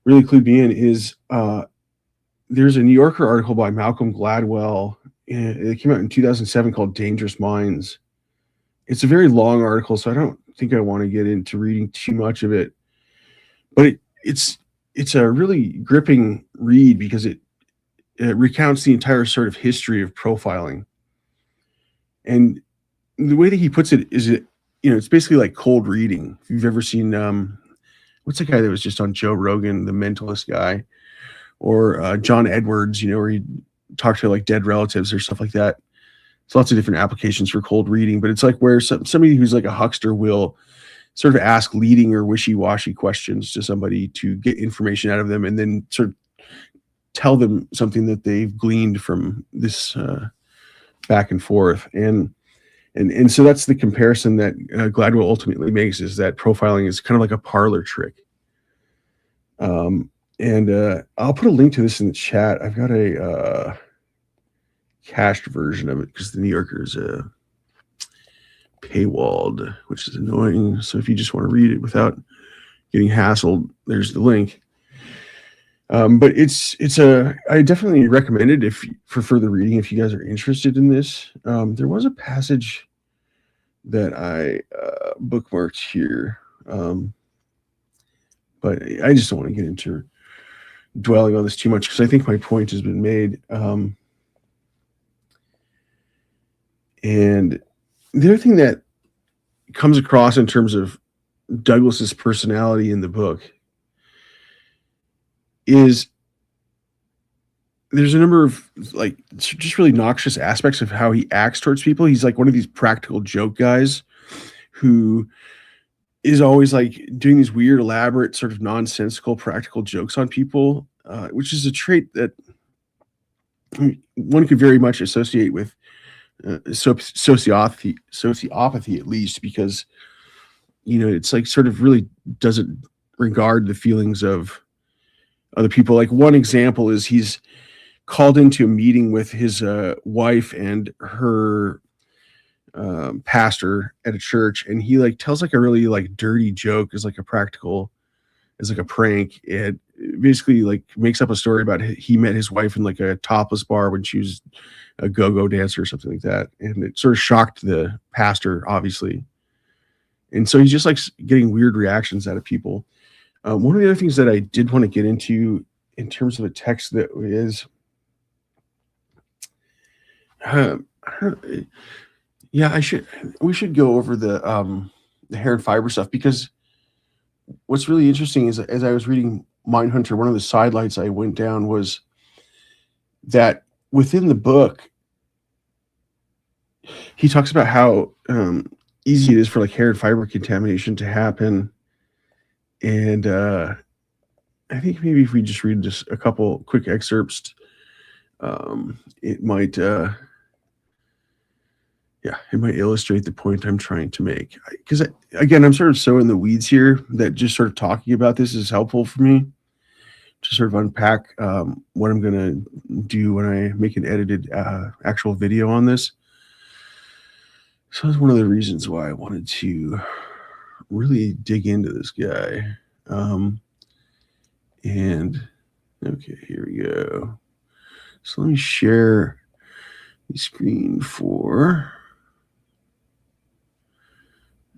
really clued me in is there's a New Yorker article by Malcolm Gladwell. It came out in 2007 called Dangerous Minds. It's a very long article, so I don't think I want to get into reading too much of it. But it's a really gripping read because it recounts the entire sort of history of profiling. And the way that he puts it is, it's basically like cold reading. If you've ever seen, what's the guy that was just on Joe Rogan, the mentalist guy, or John Edwards, where he talked to like dead relatives or stuff like that. There's lots of different applications for cold reading, but it's like where somebody who's like a huckster will sort of ask leading or wishy-washy questions to somebody to get information out of them, and then sort of tell them something that they've gleaned from this back and forth. And so that's the comparison that Gladwell ultimately makes, is that profiling is kind of like a parlor trick. And I'll put a link to this in the chat. I've got a cached version of it because the New Yorker is paywalled, which is annoying. So if you just want to read it without getting hassled, there's the link. But I definitely recommend it for further reading if you guys are interested in this. There was a passage that I bookmarked here, but I just don't want to get into dwelling on this too much because I think my point has been made. And the other thing that comes across in terms of Douglas's personality in the book is there's a number of like just really noxious aspects of how he acts towards people. He's like one of these practical joke guys who is always like doing these weird, elaborate, sort of nonsensical practical jokes on people, which is a trait that one could very much associate with sociopathy, at least, because it's like sort of really doesn't regard the feelings of other people. Like one example is he's called into a meeting with his wife and her pastor at a church, and he like tells like a really like dirty joke as like a prank. It basically like makes up a story about he met his wife in like a topless bar when she was a go-go dancer or something like that, and it sort of shocked the pastor, obviously. And so he's just like getting weird reactions out of people. One of the other things that I did want to get into in terms of a text that is, we should go over the hair and fiber stuff, because what's really interesting is as I was reading Mindhunter, one of the sidelights I went down was that within the book, he talks about how easy it is for like hair and fiber contamination to happen. And I think maybe if we just read just a couple quick excerpts, it might illustrate the point I'm trying to make. Because again, I'm sort of so in the weeds here that just sort of talking about this is helpful for me to sort of unpack what I'm going to do when I make an edited actual video on this. So that's one of the reasons why I wanted to really dig into this guy. And okay, here we go. So let me share the screen for,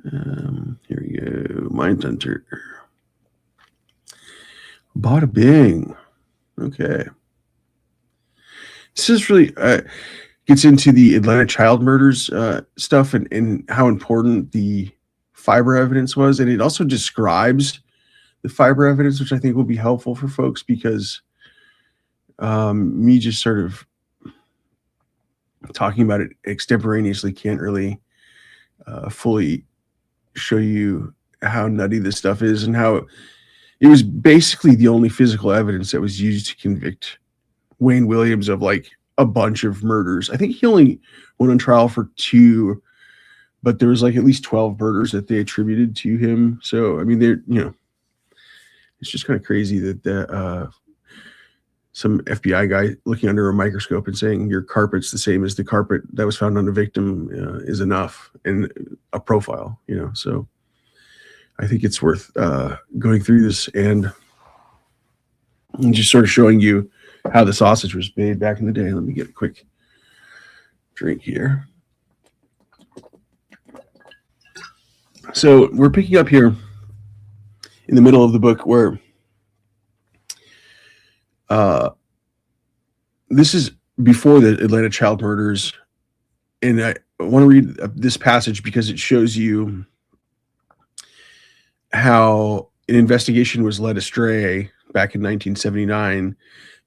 here we go, Mindhunter. Bada bing. Okay. This is really gets into the Atlanta child murders stuff and how important the fiber evidence was. And it also describes the fiber evidence, which I think will be helpful for folks, because me just sort of talking about it extemporaneously can't really fully show you how nutty this stuff is and how it was basically the only physical evidence that was used to convict Wayne Williams of like a bunch of murders. I think he only went on trial for 2, but there was like at least 12 murders that they attributed to him. So, I mean, it's just kind of crazy that some FBI guy looking under a microscope and saying your carpet's the same as the carpet that was found on the victim is enough in a profile, So I think it's worth going through this and just sort of showing you how the sausage was made back in the day. Let me get a quick drink here. So we're picking up here in the middle of the book where this is before the Atlanta child murders. And I want to read this passage because it shows you how an investigation was led astray back in 1979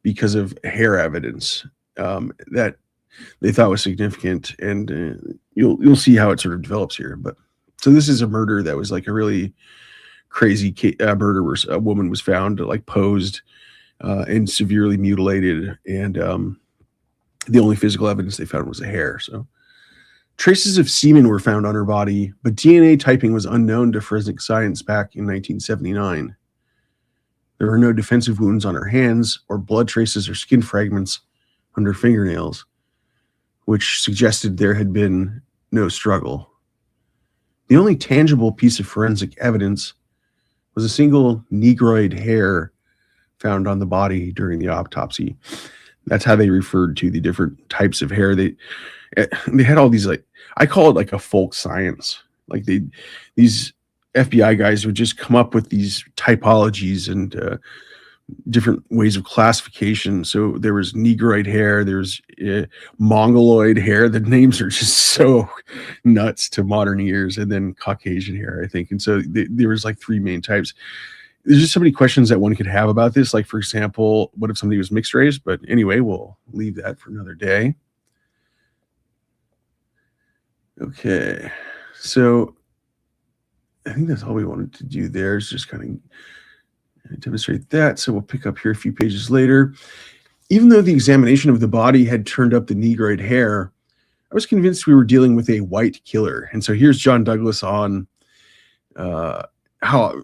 because of hair evidence that they thought was significant. And you'll see how it sort of develops here. But so this is a murder that was like a really crazy murder where a woman was found like posed and severely mutilated. And the only physical evidence they found was a hair. So traces of semen were found on her body, but DNA typing was unknown to forensic science back in 1979. There were no defensive wounds on her hands or blood traces or skin fragments on her fingernails, which suggested there had been no struggle. The only tangible piece of forensic evidence was a single negroid hair found on the body during the autopsy. That's how they referred to the different types of hair. They had all these, like, I call it like a folk science. Like these FBI guys would just come up with these typologies and different ways of classification. So there was negroid hair, there's mongoloid hair. The names are just so nuts to modern ears. And then Caucasian hair, I think. And so there was like 3 main types. There's just so many questions that one could have about this. Like, for example, what if somebody was mixed race? But anyway, we'll leave that for another day. Okay, so I think that's all we wanted to do there, is just kind of demonstrate that. So we'll pick up here a few pages later. Even though the examination of the body had turned up the negroid hair, I was convinced we were dealing with a white killer. And so here's John Douglas on how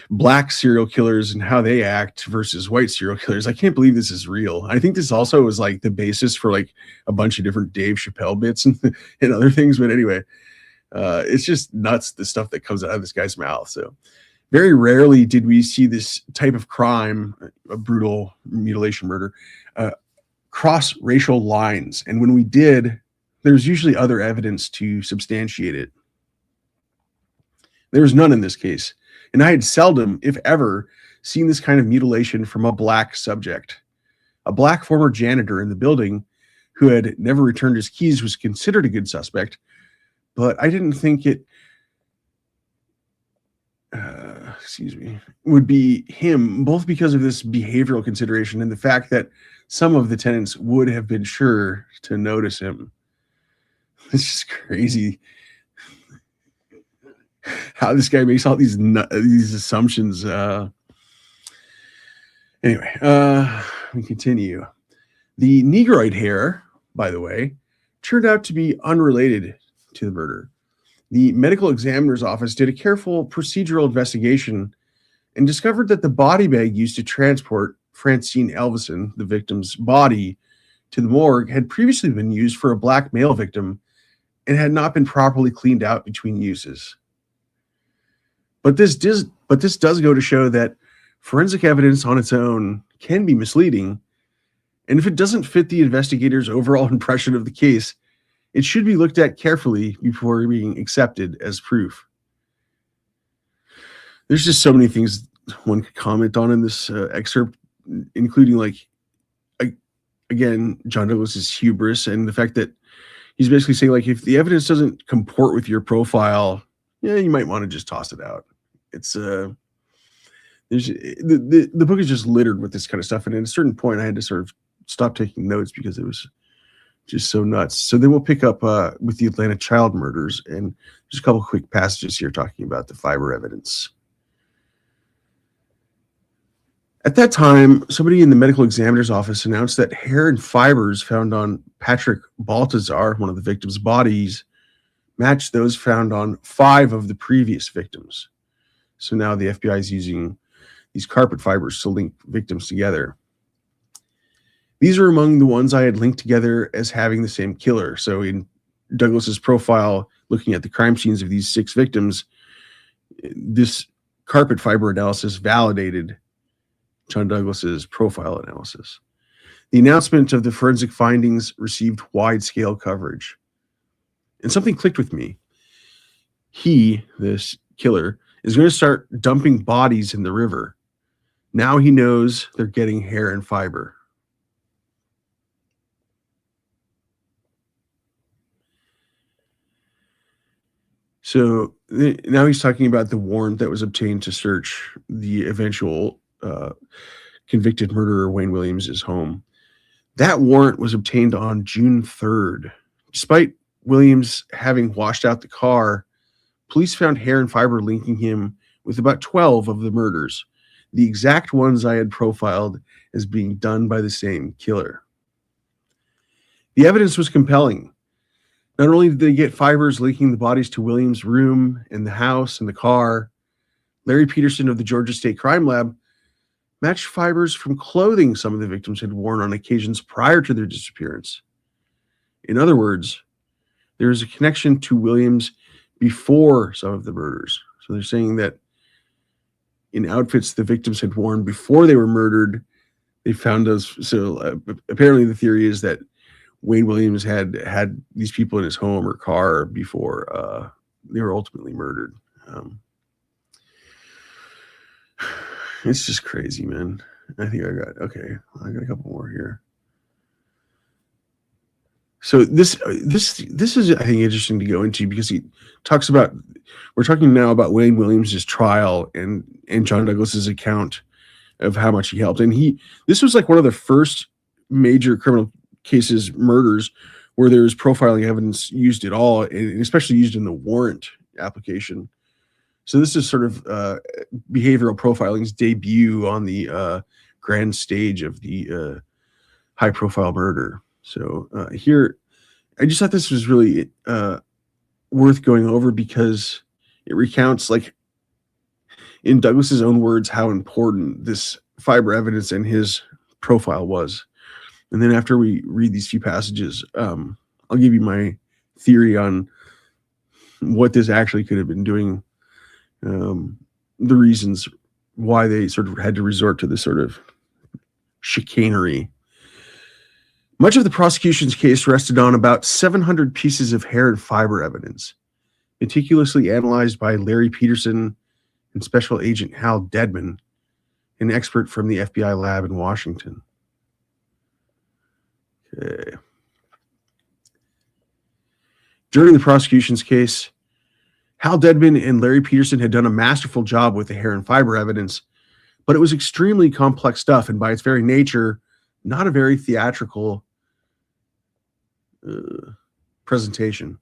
black serial killers and how they act versus white serial killers. I can't believe this is real. I think this also was like the basis for like a bunch of different Dave Chappelle bits and other things. But anyway, it's just nuts, the stuff that comes out of this guy's mouth. So very rarely did we see this type of crime, a brutal mutilation murder, cross racial lines. And when we did, there's usually other evidence to substantiate it. There was none in this case. And I had seldom, if ever, seen this kind of mutilation from a black subject. A black former janitor in the building who had never returned his keys was considered a good suspect, but I didn't think it would be him, both because of this behavioral consideration and the fact that some of the tenants would have been sure to notice him. It's just crazy how this guy makes all these assumptions. Anyway, we continue. The negroid hair, by the way, turned out to be unrelated to the murder. The medical examiner's office did a careful procedural investigation and discovered that the body bag used to transport Francine Elvison, the victim's body, to the morgue had previously been used for a black male victim and had not been properly cleaned out between uses. But this does go to show that forensic evidence on its own can be misleading, and if it doesn't fit the investigator's overall impression of the case, it should be looked at carefully before being accepted as proof. There's just so many things one could comment on in this excerpt, including, like, again, John Douglas's hubris and the fact that he's basically saying, like, if the evidence doesn't comport with your profile, yeah, you might want to just toss it out. It's there's the book is just littered with this kind of stuff, and at a certain point, I had to sort of stop taking notes because it was Just so nuts. So then we'll pick up with the Atlanta child murders, and just a couple quick passages here talking about the fiber evidence. At that time, somebody in the medical examiner's office announced that hair and fibers found on Patrick Baltazar, one of the victims' bodies, matched those found on 5 of the previous victims. So now the FBI is using these carpet fibers to link victims together. These are among the ones I had linked together as having the same killer. So in Douglas's profile, looking at the crime scenes of these 6 victims, this carpet fiber analysis validated John Douglas's profile analysis. The announcement of the forensic findings received wide-scale coverage. And something clicked with me. He, this killer, is going to start dumping bodies in the river. Now he knows they're getting hair and fiber. So now he's talking about the warrant that was obtained to search the eventual convicted murderer Wayne Williams' home. That warrant was obtained on June 3rd. Despite Williams having washed out the car, police found hair and fiber linking him with about 12 of the murders, the exact ones I had profiled as being done by the same killer. The evidence was compelling. Not only did they get fibers linking the bodies to Williams' room and the house and the car, Larry Peterson of the Georgia State Crime Lab matched fibers from clothing some of the victims had worn on occasions prior to their disappearance. In other words, there is a connection to Williams before some of the murders. So they're saying that in outfits the victims had worn before they were murdered, they found those. So apparently the theory is that Wayne Williams had these people in his home or car before they were ultimately murdered. It's just crazy, man. I think I got a couple more here. So this is, I think, interesting to go into because he talks about, we're talking now about Wayne Williams' trial and John Douglas's account of how much he helped. And this was like one of the first major criminal cases, murders, where there was profiling evidence used at all, and especially used in the warrant application. So this is sort of behavioral profiling's debut on the grand stage of the high-profile murder. So here, I just thought this was really worth going over because it recounts, like, in Douglas's own words, how important this fiber evidence and his profile was. And then after we read these few passages, I'll give you my theory on what this actually could have been doing, the reasons why they sort of had to resort to this sort of chicanery. Much of the prosecution's case rested on about 700 pieces of hair and fiber evidence, meticulously analyzed by Larry Peterson and Special Agent Hal Dedman, an expert from the FBI lab in Washington. Okay. During the prosecution's case, Hal Dedman and Larry Peterson had done a masterful job with the hair and fiber evidence, but it was extremely complex stuff, and by its very nature, not a very theatrical presentation.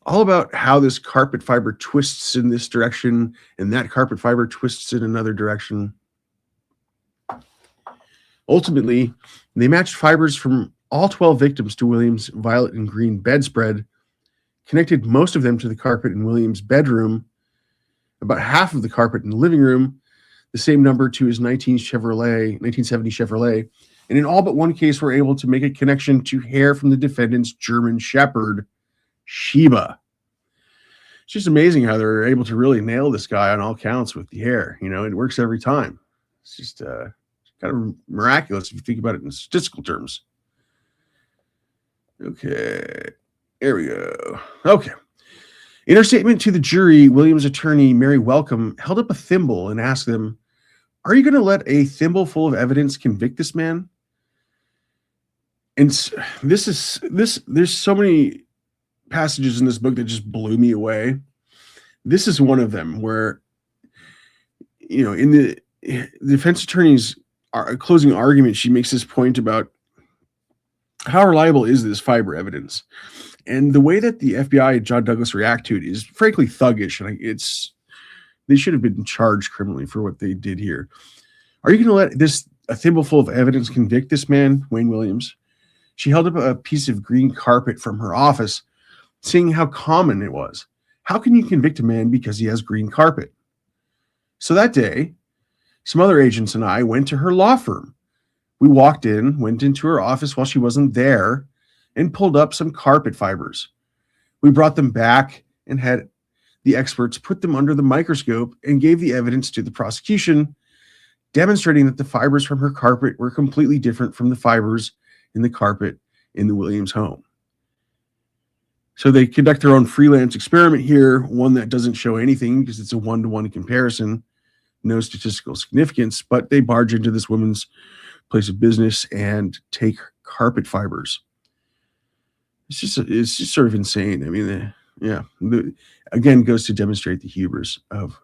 All about how this carpet fiber twists in this direction and that carpet fiber twists in another direction. Ultimately, they matched fibers from all 12 victims to Williams' violet and green bedspread, connected most of them to the carpet in Williams' bedroom, about half of the carpet in the living room, the same number to his 1970 Chevrolet, and in all but one case were able to make a connection to hair from the defendant's German Shepherd, Sheba. It's just amazing how they're able to really nail this guy on all counts with the hair. You know, it works every time. It's just kind of miraculous if you think about it in statistical terms. Okay, there we go. Okay. In her statement to the jury, Williams' attorney, Mary Welcome, held up a thimble and asked them, "Are you going to let a thimble full of evidence convict this man?" And there's so many passages in this book that just blew me away. This is one of them where, you know, in the defense attorney's closing argument, she makes this point about how reliable is this fiber evidence? And the way that the FBI and John Douglas react to it is frankly thuggish, and they should have been charged criminally for what they did here. Are you going to let a thimbleful of evidence convict this man, Wayne Williams? She held up a piece of green carpet from her office, saying how common it was. How can you convict a man because he has green carpet? So that day, some other agents and I went to her law firm. We walked in, went into her office while she wasn't there, and pulled up some carpet fibers. We brought them back and had the experts put them under the microscope and gave the evidence to the prosecution, demonstrating that the fibers from her carpet were completely different from the fibers in the carpet in the Williams home. So they conduct their own freelance experiment here, one that doesn't show anything because it's a one-to-one comparison, no statistical significance, but they barge into this woman's place of business and take carpet fibers. It's just sort of insane. I mean, again, goes to demonstrate the hubris of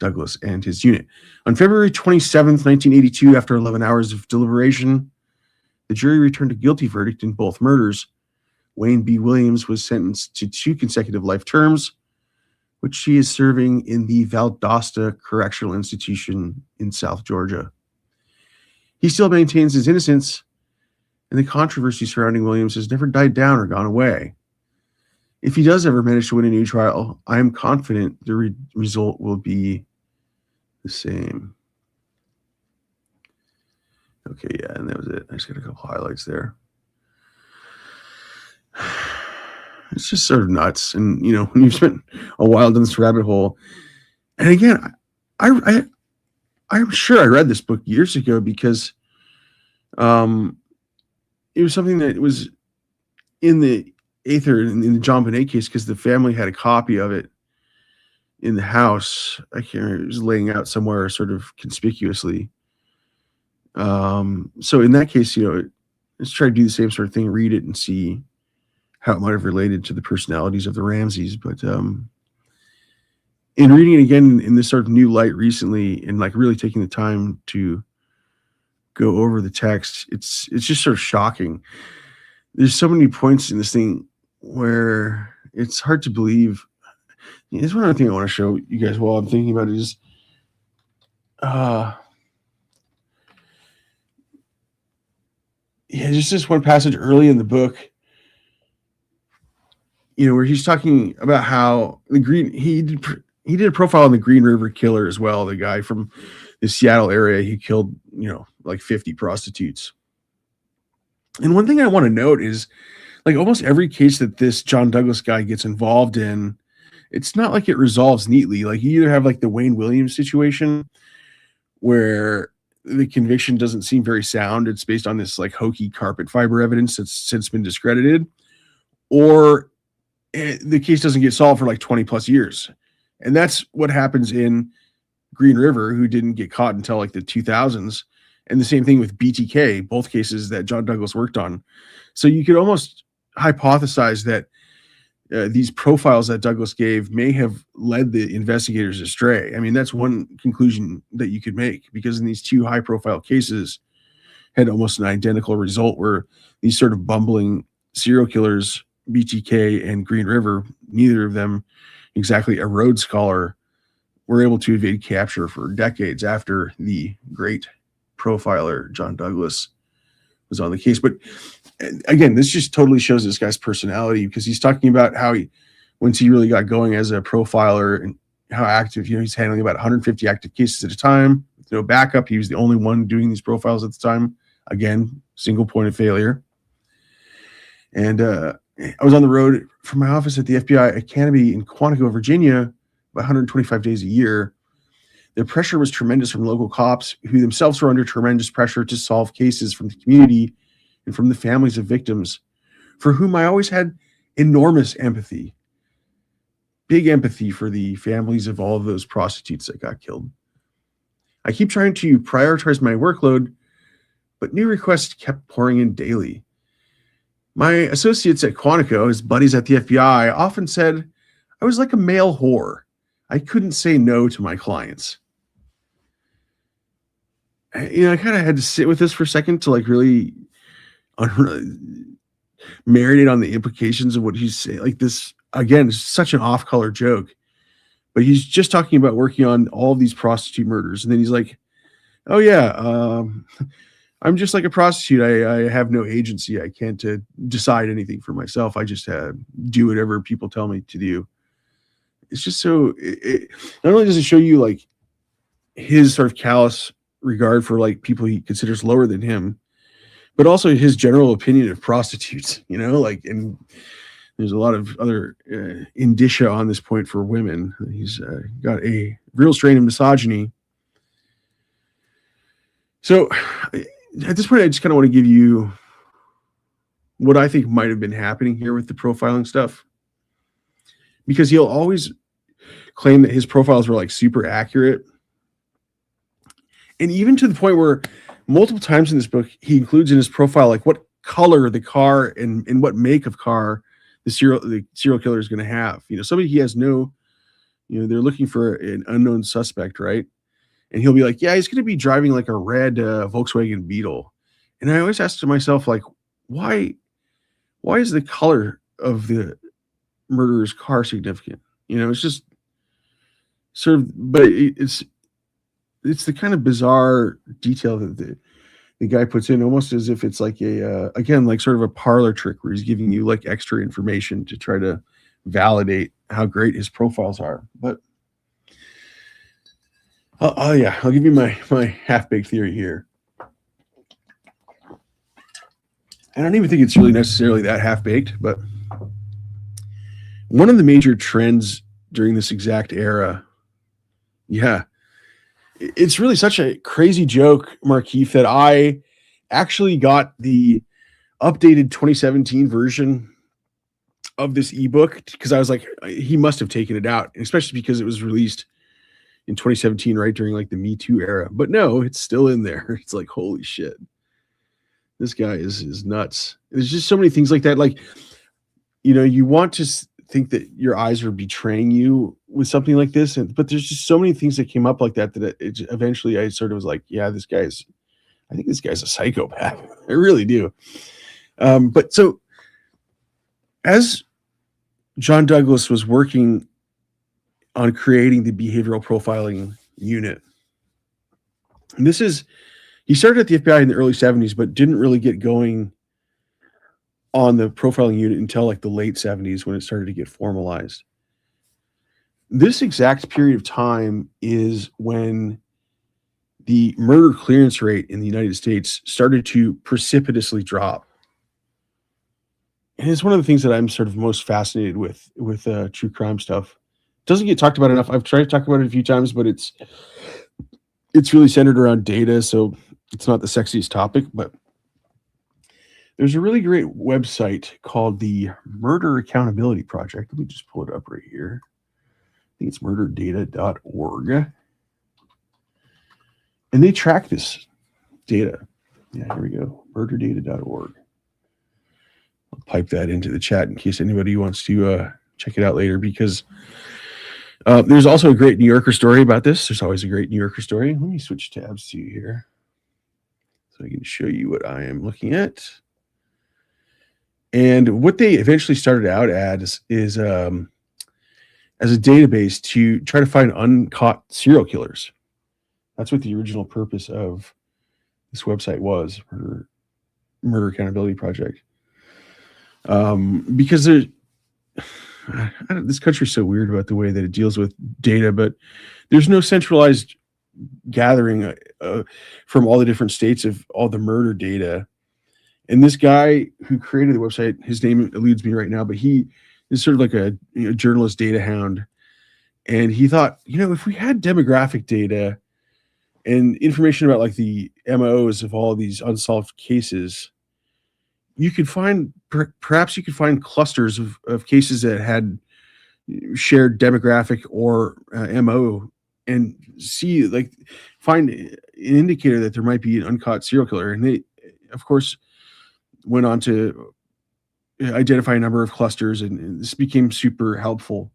Douglas and his unit. On February 27th, 1982, after 11 hours of deliberation, the jury returned a guilty verdict in both murders. Wayne B. Williams was sentenced to 2 consecutive life terms, which she is serving in the Valdosta Correctional Institution in South Georgia. He still maintains his innocence, and the controversy surrounding Williams has never died down or gone away. If he does ever manage to win a new trial, I am confident the result will be the same. Okay, yeah, and that was it. I just got a couple highlights there. It's just sort of nuts. And, when you've spent a while down this rabbit hole, and again, I'm sure I read this book years ago because it was something that was in the Aether, in the John Bonet case, because the family had a copy of it in the house. I can't remember. It was laying out somewhere sort of conspicuously. So in that case, let's try to do the same sort of thing, read it and see how it might have related to the personalities of the Ramseys. But in reading it again in this sort of new light recently, and like really taking the time to go over the text, it's just sort of shocking. There's so many points in this thing where it's hard to believe. There's one other thing I want to show you guys while I'm thinking about it is, just this one passage early in the book, where he's talking about how he did a profile on the Green River Killer as well, the guy from the Seattle area. He killed, like 50 prostitutes. And one thing I want to note is, like, almost every case that this John Douglas guy gets involved in, it's not like it resolves neatly. Like, you either have like the Wayne Williams situation where the conviction doesn't seem very sound. It's based on this like hokey carpet fiber evidence that's since been discredited, or the case doesn't get solved for like 20 plus years. And that's what happens in Green River, who didn't get caught until like the 2000s. And the same thing with BTK, both cases that John Douglas worked on. So you could almost hypothesize that these profiles that Douglas gave may have led the investigators astray. I mean, that's one conclusion that you could make, because in these 2 high-profile cases had almost an identical result, where these sort of bumbling serial killers, BTK and Green River, neither of them exactly a Rhodes Scholar, were able to evade capture for decades after the great profiler John Douglas was on the case. But again, this just totally shows this guy's personality, because he's talking about how once he really got going as a profiler and how active, he's handling about 150 active cases at a time with no backup. He was the only one doing these profiles at the time. Again, single point of failure. And I was on the road from my office at the FBI Academy in Quantico, Virginia, about 125 days a year. The pressure was tremendous from local cops, who themselves were under tremendous pressure to solve cases from the community and from the families of victims, for whom I always had enormous empathy, big empathy for the families of all of those prostitutes that got killed. I keep trying to prioritize my workload, but new requests kept pouring in daily. My associates at Quantico, his buddies at the FBI, often said I was like a male whore. I couldn't say no to my clients. I kind of had to sit with this for a second to like really marinate on the implications of what he's saying. Like this, again, is such an off-color joke. But he's just talking about working on all these prostitute murders. And then he's like, oh, yeah, I'm just like a prostitute. I have no agency. I can't decide anything for myself. I just do whatever people tell me to do. It's just so, not only does it show you like his sort of callous regard for like people he considers lower than him, but also his general opinion of prostitutes, like, and there's a lot of other indicia on this point for women. He's got a real strain of misogyny. So at this point, I just kind of want to give you what I think might have been happening here with the profiling stuff, because he'll always claim that his profiles were like super accurate. And even to the point where multiple times in this book, he includes in his profile, like what color the car and what make of car the serial killer is going to have. Somebody he has no, they're looking for an unknown suspect, right? And he'll be like, yeah, he's going to be driving like a red Volkswagen Beetle. And I always ask to myself, like, why is the color of the murderer's car significant? It's just sort of, but it's the kind of bizarre detail that the guy puts in, almost as if it's like again, like sort of a parlor trick where he's giving you like extra information to try to validate how great his profiles are. But I'll give you my half-baked theory here. I don't even think it's really necessarily that half-baked, but one of the major trends during this exact era, it's really such a crazy joke, Markeith, that I actually got the updated 2017 version of this ebook because I was like, he must have taken it out, especially because it was released in 2017, right during like the Me Too era. But no, it's still in there. It's like, holy shit, this guy is nuts. There's just so many things like that. Like, you want to think that your eyes are betraying you with something like this, but there's just so many things that came up like that eventually I sort of was like, yeah, I think this guy's a psychopath. I really do. But so as John Douglas was working on creating the behavioral profiling unit, and he started at the FBI in the early 70s, but didn't really get going on the profiling unit until like the late 70s when it started to get formalized. This exact period of time is when the murder clearance rate in the United States started to precipitously drop. And it's one of the things that I'm sort of most fascinated with true crime stuff. It doesn't get talked about enough. I've tried to talk about it a few times, but it's really centered around data, so it's not the sexiest topic. But there's a really great website called the Murder Accountability Project. Let me just pull it up right here. I think it's murderdata.org. And they track this data. Yeah, here we go. Murderdata.org. I'll pipe that into the chat in case anybody wants to check it out later, because there's also a great New Yorker story about this. There's always a great New Yorker story. Let me switch tabs to you here so I can show you what I am looking at. And what they eventually started out as is as a database to try to find uncaught serial killers. That's what the original purpose of this website was, Murder Accountability Project. Because this country's so weird about the way that it deals with data, but there's no centralized gathering from all the different states of all the murder data. And this guy who created the website, his name eludes me right now, but he is sort of like a journalist data hound. And he thought, if we had demographic data and information about like the MOs of all these unsolved cases, you could find, perhaps you could find clusters of cases that had shared demographic or MO, and see, like, find an indicator that there might be an uncaught serial killer. And they, of course, went on to identify a number of clusters, and this became super helpful.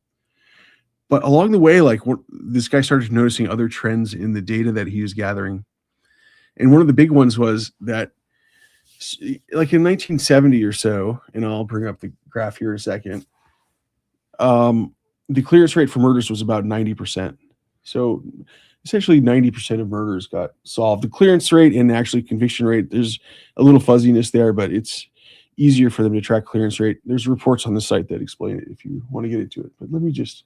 But along the way, like, this guy started noticing other trends in the data that he was gathering. And one of the big ones was that like in 1970 or so, and I'll bring up the graph here in a second, the clearance rate for murders was about 90%. So essentially 90% of murders got solved. The clearance rate and actually conviction rate, there's a little fuzziness there, but it's easier for them to track clearance rate. There's reports on the site that explain it if you want to get into it. But let me just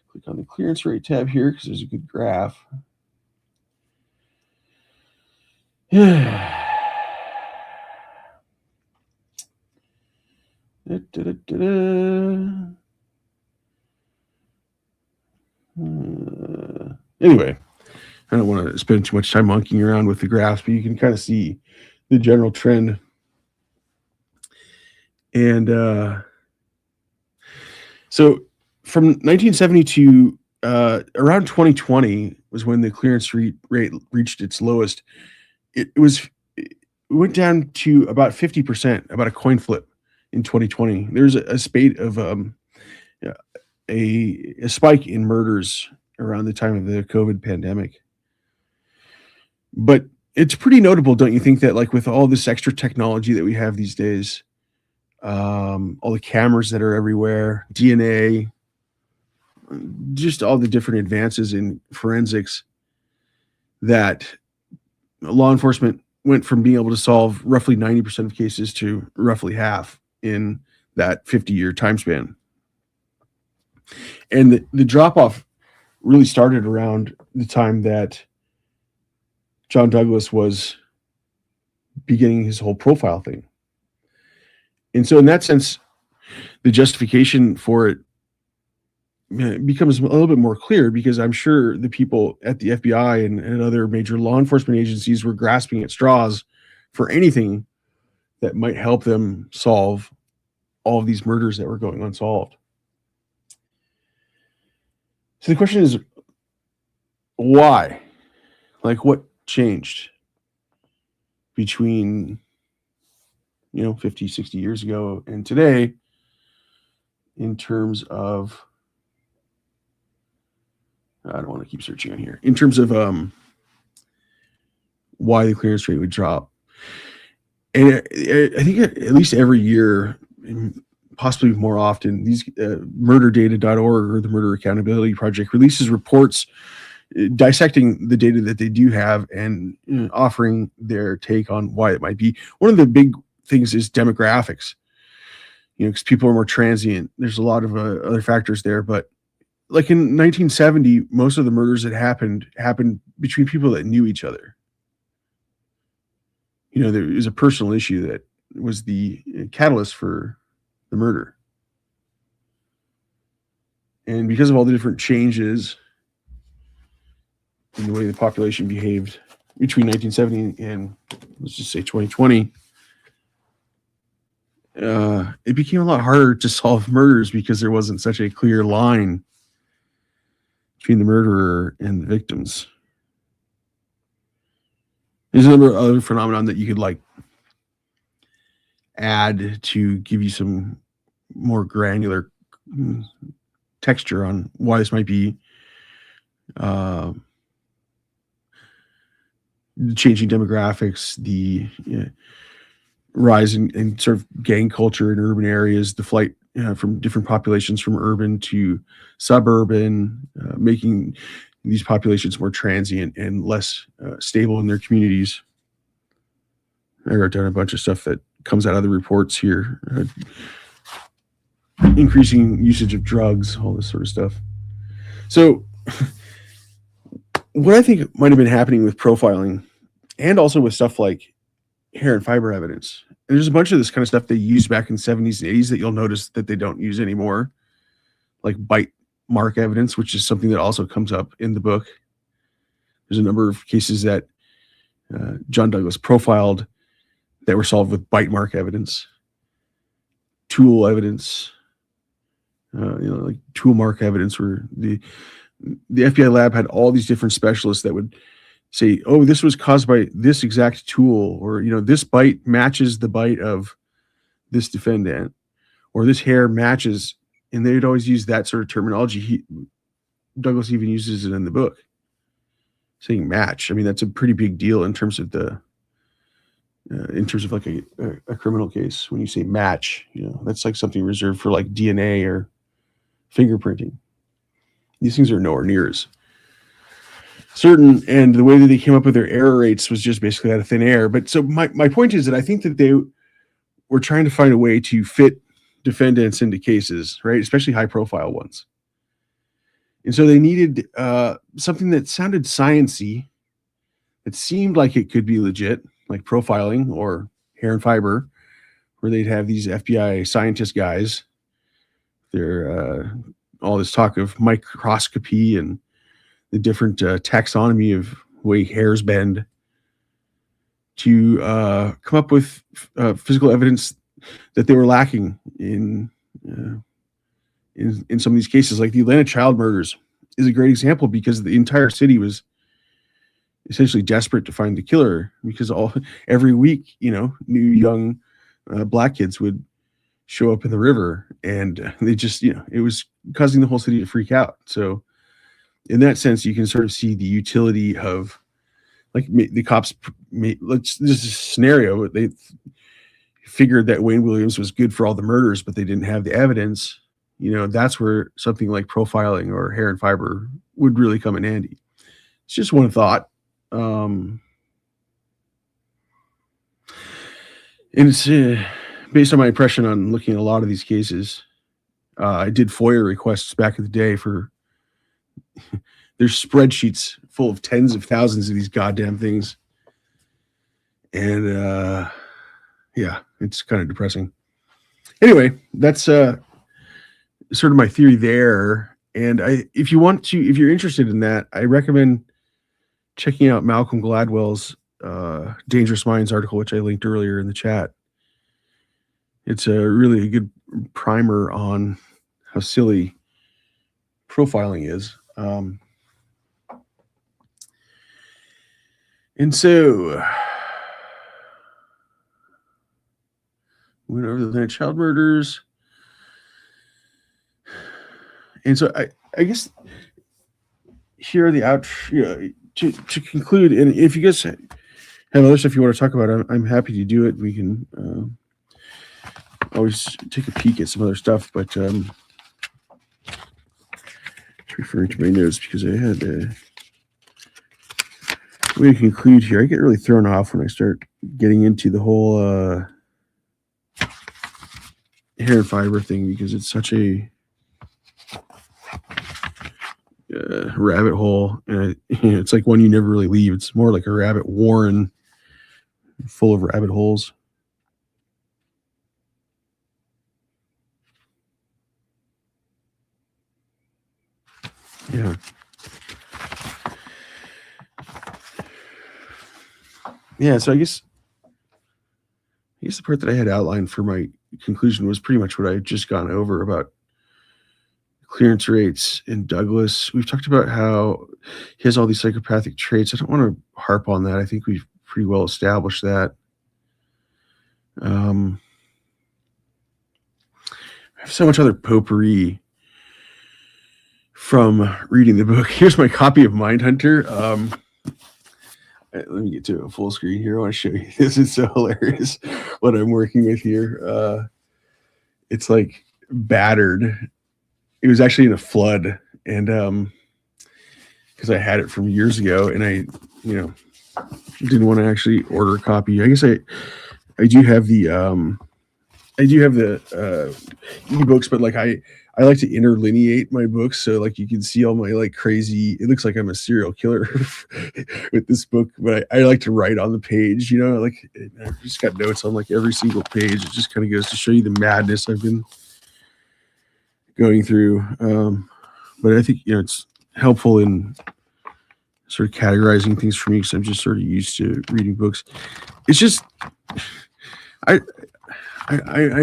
click on the clearance rate tab here because there's a good graph. Anyway, I don't want to spend too much time monkeying around with the graphs, but you can kind of see the general trend. And so from 1970 to around 2020 was when the clearance rate reached its lowest. It went down to about 50%, about a coin flip in 2020. There's a spate of a spike in murders around the time of the COVID pandemic. But it's pretty notable, don't you think, that like with all this extra technology that we have these days, all the cameras that are everywhere, DNA, just all the different advances in forensics, that law enforcement went from being able to solve roughly 90% of cases to roughly half in that 50-year time span. And the drop-off really started around the time that John Douglas was beginning his whole profile thing. And so in that sense, the justification for it becomes a little bit more clear, because I'm sure the people at the FBI and other major law enforcement agencies were grasping at straws for anything that might help them solve all of these murders that were going unsolved. So the question is, why? Like, what changed between 50, 60 years ago and today in terms of, I don't want to keep searching on here, in terms of why the clearance rate would drop. And I think at least every year, possibly more often, these murderdata.org or the Murder Accountability Project releases reports dissecting the data that they do have and offering their take on why it might be. One of the big things is demographics, because people are more transient. There's a lot of other factors there, but like in 1970, most of the murders that happened between people that knew each other. There was a personal issue that was the catalyst for the murder. And because of all the different changes in the way the population behaved between 1970 and let's just say 2020, it became a lot harder to solve murders because there wasn't such a clear line between the murderer and the victims. There's a number of other phenomenon that you could add to give you some more granular texture on why this might be. The changing demographics, the rise in sort of gang culture in urban areas, the flight from different populations from urban to suburban, making these populations more transient and less stable in their communities. I wrote down a bunch of stuff that comes out of the reports here. Increasing usage of drugs, all this sort of stuff. So what I think might have been happening with profiling and also with stuff like hair and fiber evidence, and there's a bunch of this kind of stuff they used back in the 70s and 80s that you'll notice that they don't use anymore, like bite mark evidence, which is something that also comes up in the book. There's a number of cases that John Douglas profiled that were solved with bite mark evidence, tool evidence, like tool mark evidence, where the FBI lab had all these different specialists that would say, oh, this was caused by this exact tool, or, this bite matches the bite of this defendant, or this hair matches, and they'd always use that sort of terminology. Douglas even uses it in the book, saying match. I mean, that's a pretty big deal in terms of the in terms of like a criminal case. When you say match, that's like something reserved for like DNA or fingerprinting. These things are nowhere near as certain, and the way that they came up with their error rates was just basically out of thin air. But so my point is that I think that they were trying to find a way to fit defendants into cases, right? Especially high profile ones. And so they needed something that sounded sciencey, that seemed like it could be legit, like profiling or hair and fiber, where they'd have these FBI scientist guys. They're all this talk of microscopy and the different taxonomy of way hairs bend, to come up with physical evidence that they were lacking in some of these cases. Like the Atlanta child murders is a great example, because the entire city was essentially desperate to find the killer, because every week, new young black kids would show up in the river, and they just, it was causing the whole city to freak out. So in that sense, you can sort of see the utility of, like, the cops, this is a scenario, they figured that Wayne Williams was good for all the murders, but they didn't have the evidence. That's where something like profiling or hair and fiber would really come in handy. It's just one thought. And it's based on my impression on looking at a lot of these cases. I did FOIA requests back in the day for there's spreadsheets full of tens of thousands of these goddamn things. And yeah, it's kind of depressing. Anyway, that's sort of my theory there. And if you're interested in that, I recommend checking out Malcolm Gladwell's Dangerous Minds article, which I linked earlier in the chat. It's a really good primer on how silly profiling is. And so went over the Atlanta child murders. And so I guess here are the to conclude. And if you guys have other stuff you want to talk about, I'm happy to do it. We can always take a peek at some other stuff, but referring to my notes because I had a way to conclude here. I get really thrown off when I start getting into the whole hair and fiber thing, because it's such a rabbit hole, and it's like one you never really leave. It's more like a rabbit warren full of rabbit holes. Yeah, so I guess the part that I had outlined for my conclusion was pretty much what I've just gone over about clearance rates in Douglas. We've talked about how he has all these psychopathic traits. I don't want to harp on that. I think we've pretty well established that. I have so much other potpourri from reading the book. Here's my copy of Mindhunter. Let me get to a full screen here. I want to show you. This is so hilarious what I'm working with here. It's like battered. It was actually in a flood, and because I had it from years ago, and I, didn't want to actually order a copy. I guess I do have the ebooks, but like I like to interlineate my books, so like you can see all my like crazy. It looks like I'm a serial killer with this book, but I like to write on the page. Like I've just got notes on like every single page. It just kind of goes to show you the madness I've been going through. But I think it's helpful in sort of categorizing things for me, because I'm just sort of used to reading books. It's just I'm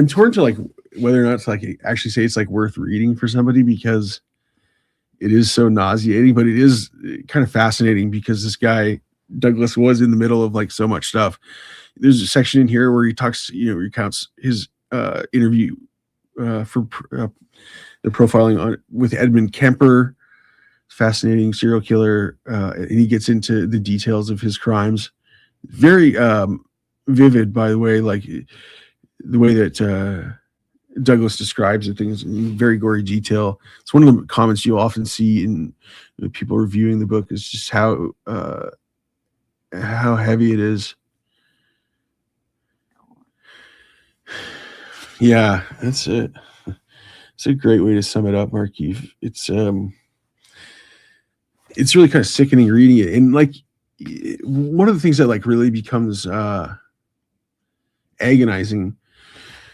torn to like whether or not to like actually say it's like worth reading for somebody, because it is so nauseating, but it is kind of fascinating because this guy Douglas was in the middle of like so much stuff. There's a section in here where he talks, recounts his interview for the profiling with Edmund Kemper, fascinating serial killer, and he gets into the details of his crimes. Very vivid, by the way, like the way that Douglas describes the things in very gory detail. It's one of the comments you'll often see in people reviewing the book, is just how heavy it is. Yeah, that's it. It's a great way to sum it up, Markeith. It's really kind of sickening reading it. And like, one of the things that like really becomes agonizing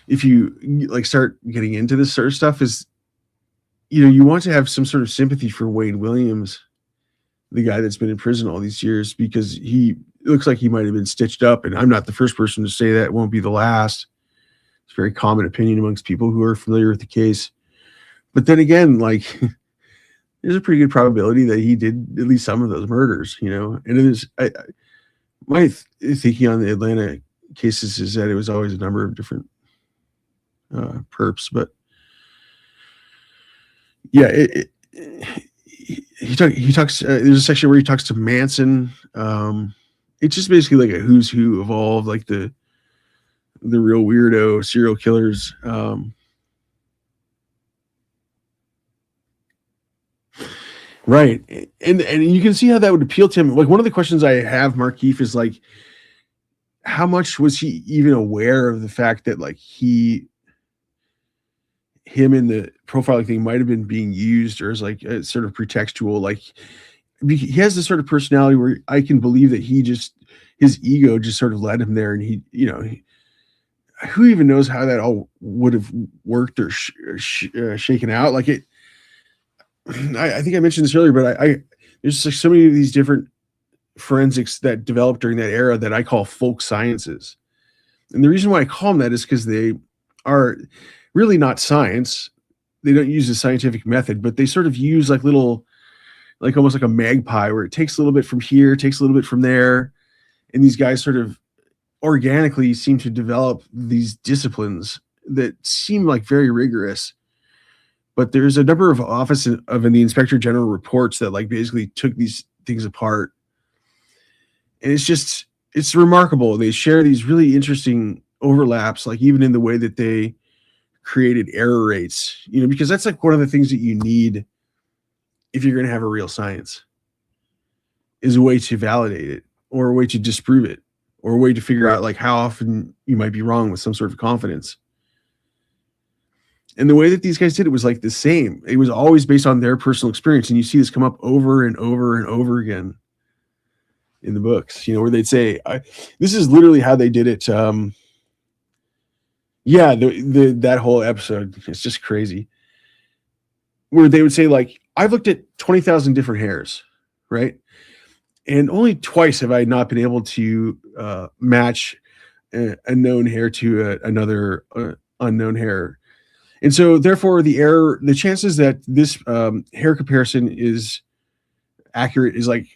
if you like start getting into this sort of stuff is, you want to have some sort of sympathy for Wade Williams, the guy that's been in prison all these years, because it looks like he might have been stitched up. And I'm not the first person to say that. It won't be the last. It's a very common opinion amongst people who are familiar with the case. But then again, like, there's a pretty good probability that he did at least some of those murders, and it is, my thinking on the Atlanta cases is that it was always a number of different perps, but yeah, he talks, there's a section where he talks to Manson. It's just basically like a who's who of all of like the real weirdo serial killers. Right. And you can see how that would appeal to him. Like, one of the questions I have, Markeith, is like, how much was he even aware of the fact that like him in the profiling thing might have been being used or as like a sort of pretextual, like he has this sort of personality where I can believe that his ego just sort of led him there. And who even knows how that all would have worked or shaken out. Like I think I mentioned this earlier, but there's like so many of these different forensics that developed during that era that I call folk sciences. And the reason why I call them that is because they are really not science. They don't use a scientific method, but they sort of use like little, like almost like a magpie, where it takes a little bit from here, takes a little bit from there. And these guys sort of organically seem to develop these disciplines that seem like very rigorous. But there's a number of office of the Inspector General reports that like basically took these things apart. And it's remarkable. They share these really interesting overlaps, like even in the way that they created error rates, because that's like one of the things that you need if you're going to have a real science, is a way to validate it or a way to disprove it or a way to figure out like how often you might be wrong with some sort of confidence. And the way that these guys did it was like the same. It was always based on their personal experience. And you see this come up over and over and over again in the books, where they'd say, this is literally how they did it. That whole episode, it's just crazy. Where they would say like, I've looked at 20,000 different hairs, right? And only twice have I not been able to match a known hair to another unknown hair. And so therefore the chances that this hair comparison is accurate is like,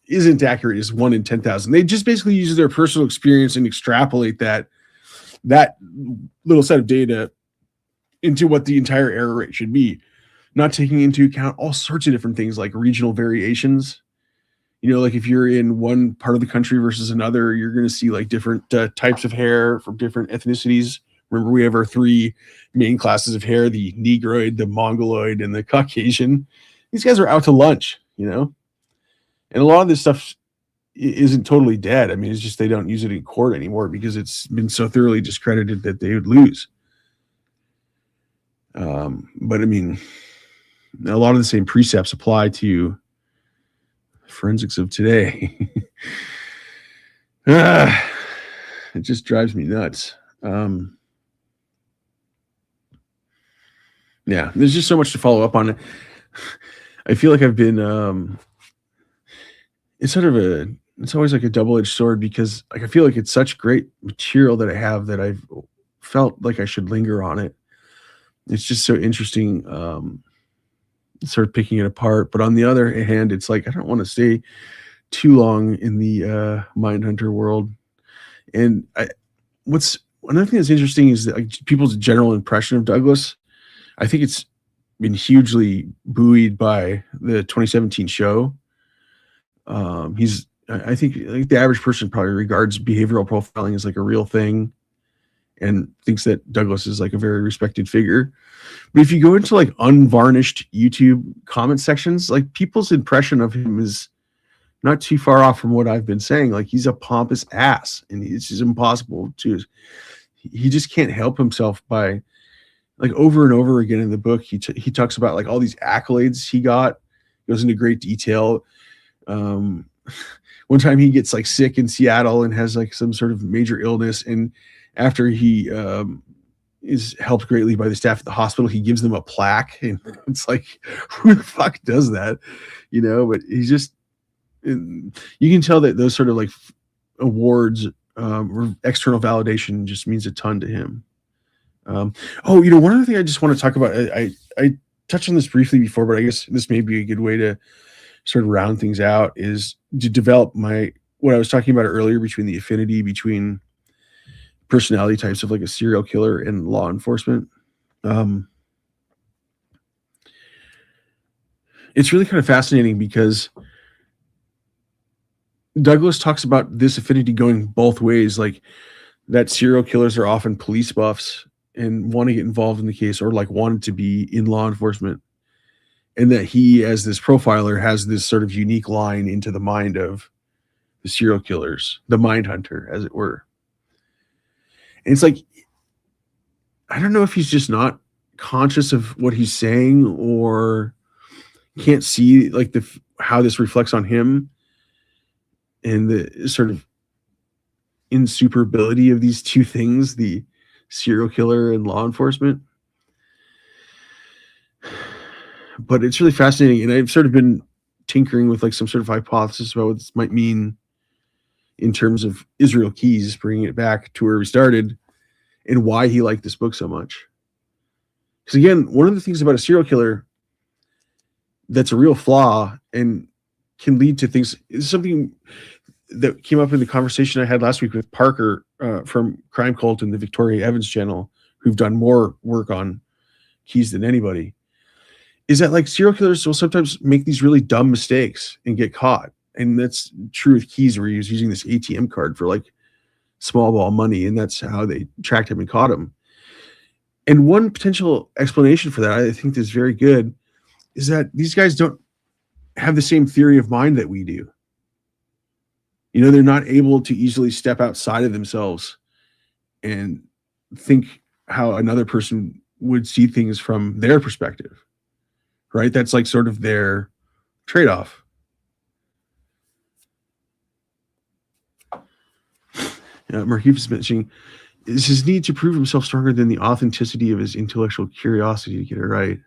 isn't accurate is 1 in 10,000. They just basically use their personal experience and extrapolate that little set of data into what the entire error rate should be, not taking into account all sorts of different things like regional variations. Like if you're in one part of the country versus another, you're going to see like different types of hair from different ethnicities. Remember, we have our 3 main classes of hair: the Negroid, the Mongoloid, and the Caucasian. These guys are out to lunch, and a lot of this stuff isn't totally dead. I mean, it's just they don't use it in court anymore because it's been so thoroughly discredited that they would lose. But I mean, a lot of the same precepts apply to forensics of today. It just drives me nuts. Yeah, there's just so much to follow up on. I feel like I've been it's always like a double-edged sword, because like I feel like it's such great material that I have that I've felt like I should linger on it. It's just so interesting, sort of picking it apart. But on the other hand, it's like I don't want to stay too long in the Mindhunter world. And another thing that's interesting is that like, people's general impression of Douglas. I think it's been hugely buoyed by the 2017 show. He's I think like the average person probably regards behavioral profiling as like a real thing and thinks that Douglas is like a very respected figure. But if you go into like unvarnished YouTube comment sections, like people's impression of him is not too far off from what I've been saying. Like he's a pompous ass, and it's just impossible to. He just can't help himself by, like, over and over again in the book. He talks about like all these accolades he got. Goes into great detail. One time he gets like sick in Seattle and has like some sort of major illness, and after he is helped greatly by the staff at the hospital, he gives them a plaque, and it's like, who the fuck does that, you know? But he's just, you can tell that those sort of like awards or external validation just means a ton to him. Oh, you know, one other thing I just want to talk about, I touched on this briefly before, but I guess this may be a good way to sort of round things out, is to develop what I was talking about earlier between the affinity between personality types of like a serial killer and law enforcement. It's really kind of fascinating because Douglas talks about this affinity going both ways, like that serial killers are often police buffs and want to get involved in the case, or like wanted to be in law enforcement, and that he, as this profiler, has this sort of unique line into the mind of the serial killers, the Mindhunter, as it were. And it's like, I don't know if he's just not conscious of what he's saying, or can't see like how this reflects on him and the sort of insuperability of these two things, the serial killer and law enforcement. But it's really fascinating, and I've sort of been tinkering with like some sort of hypothesis about what this might mean in terms of Israel Keyes, bringing it back to where we started, and why he liked this book so much. Because again, one of the things about a serial killer that's a real flaw and can lead to things, is something that came up in the conversation I had last week with Parker from Crime Cult and the Victoria Evans channel, who've done more work on Keyes than anybody, is that like serial killers will sometimes make these really dumb mistakes and get caught. And that's true with Keyes, where he was using this ATM card for like small ball money, and that's how they tracked him and caught him. And one potential explanation for that, I think is very good, is that these guys don't have the same theory of mind that we do. You know, they're not able to easily step outside of themselves and think how another person would see things from their perspective, right? That's like sort of their trade-off. Marquise is mentioning, is his need to prove himself stronger than the authenticity of his intellectual curiosity to get it right?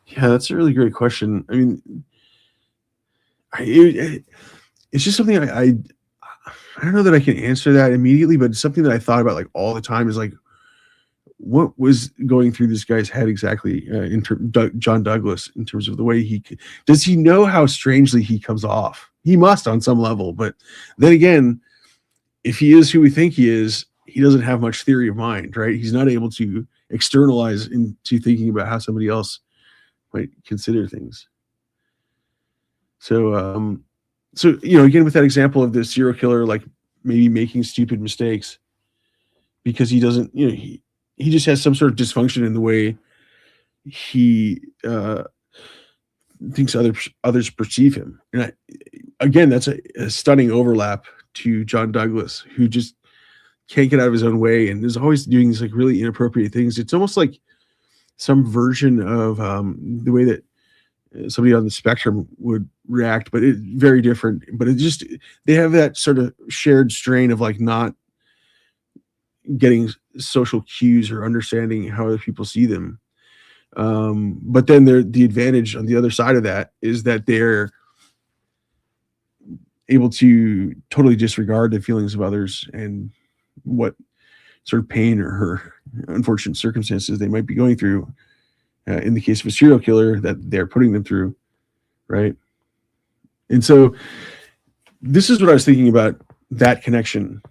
Yeah, that's a really great question. I mean, it's just something I don't know that I can answer that immediately, but it's something that I thought about like all the time, is like, what was going through this guy's head exactly, John Douglas, in terms of the way does he know how strangely he comes off? He must on some level, but then again, if he is who we think he is, he doesn't have much theory of mind, right? He's not able to externalize into thinking about how somebody else might consider things. So, you know, again, with that example of the serial killer, like maybe making stupid mistakes because he doesn't, you know, he just has some sort of dysfunction in the way he thinks others perceive him. And again, that's a stunning overlap to John Douglas, who just can't get out of his own way and is always doing these like really inappropriate things. It's almost like some version of the way that somebody on the spectrum would react, but it's very different. But they have that sort of shared strain of like not getting social cues or understanding how other people see them. But then the advantage on the other side of that is that they're able to totally disregard the feelings of others and what sort of pain or unfortunate circumstances they might be going through. In the case of a serial killer, that they're putting them through, right? And so this is what I was thinking about, that connection.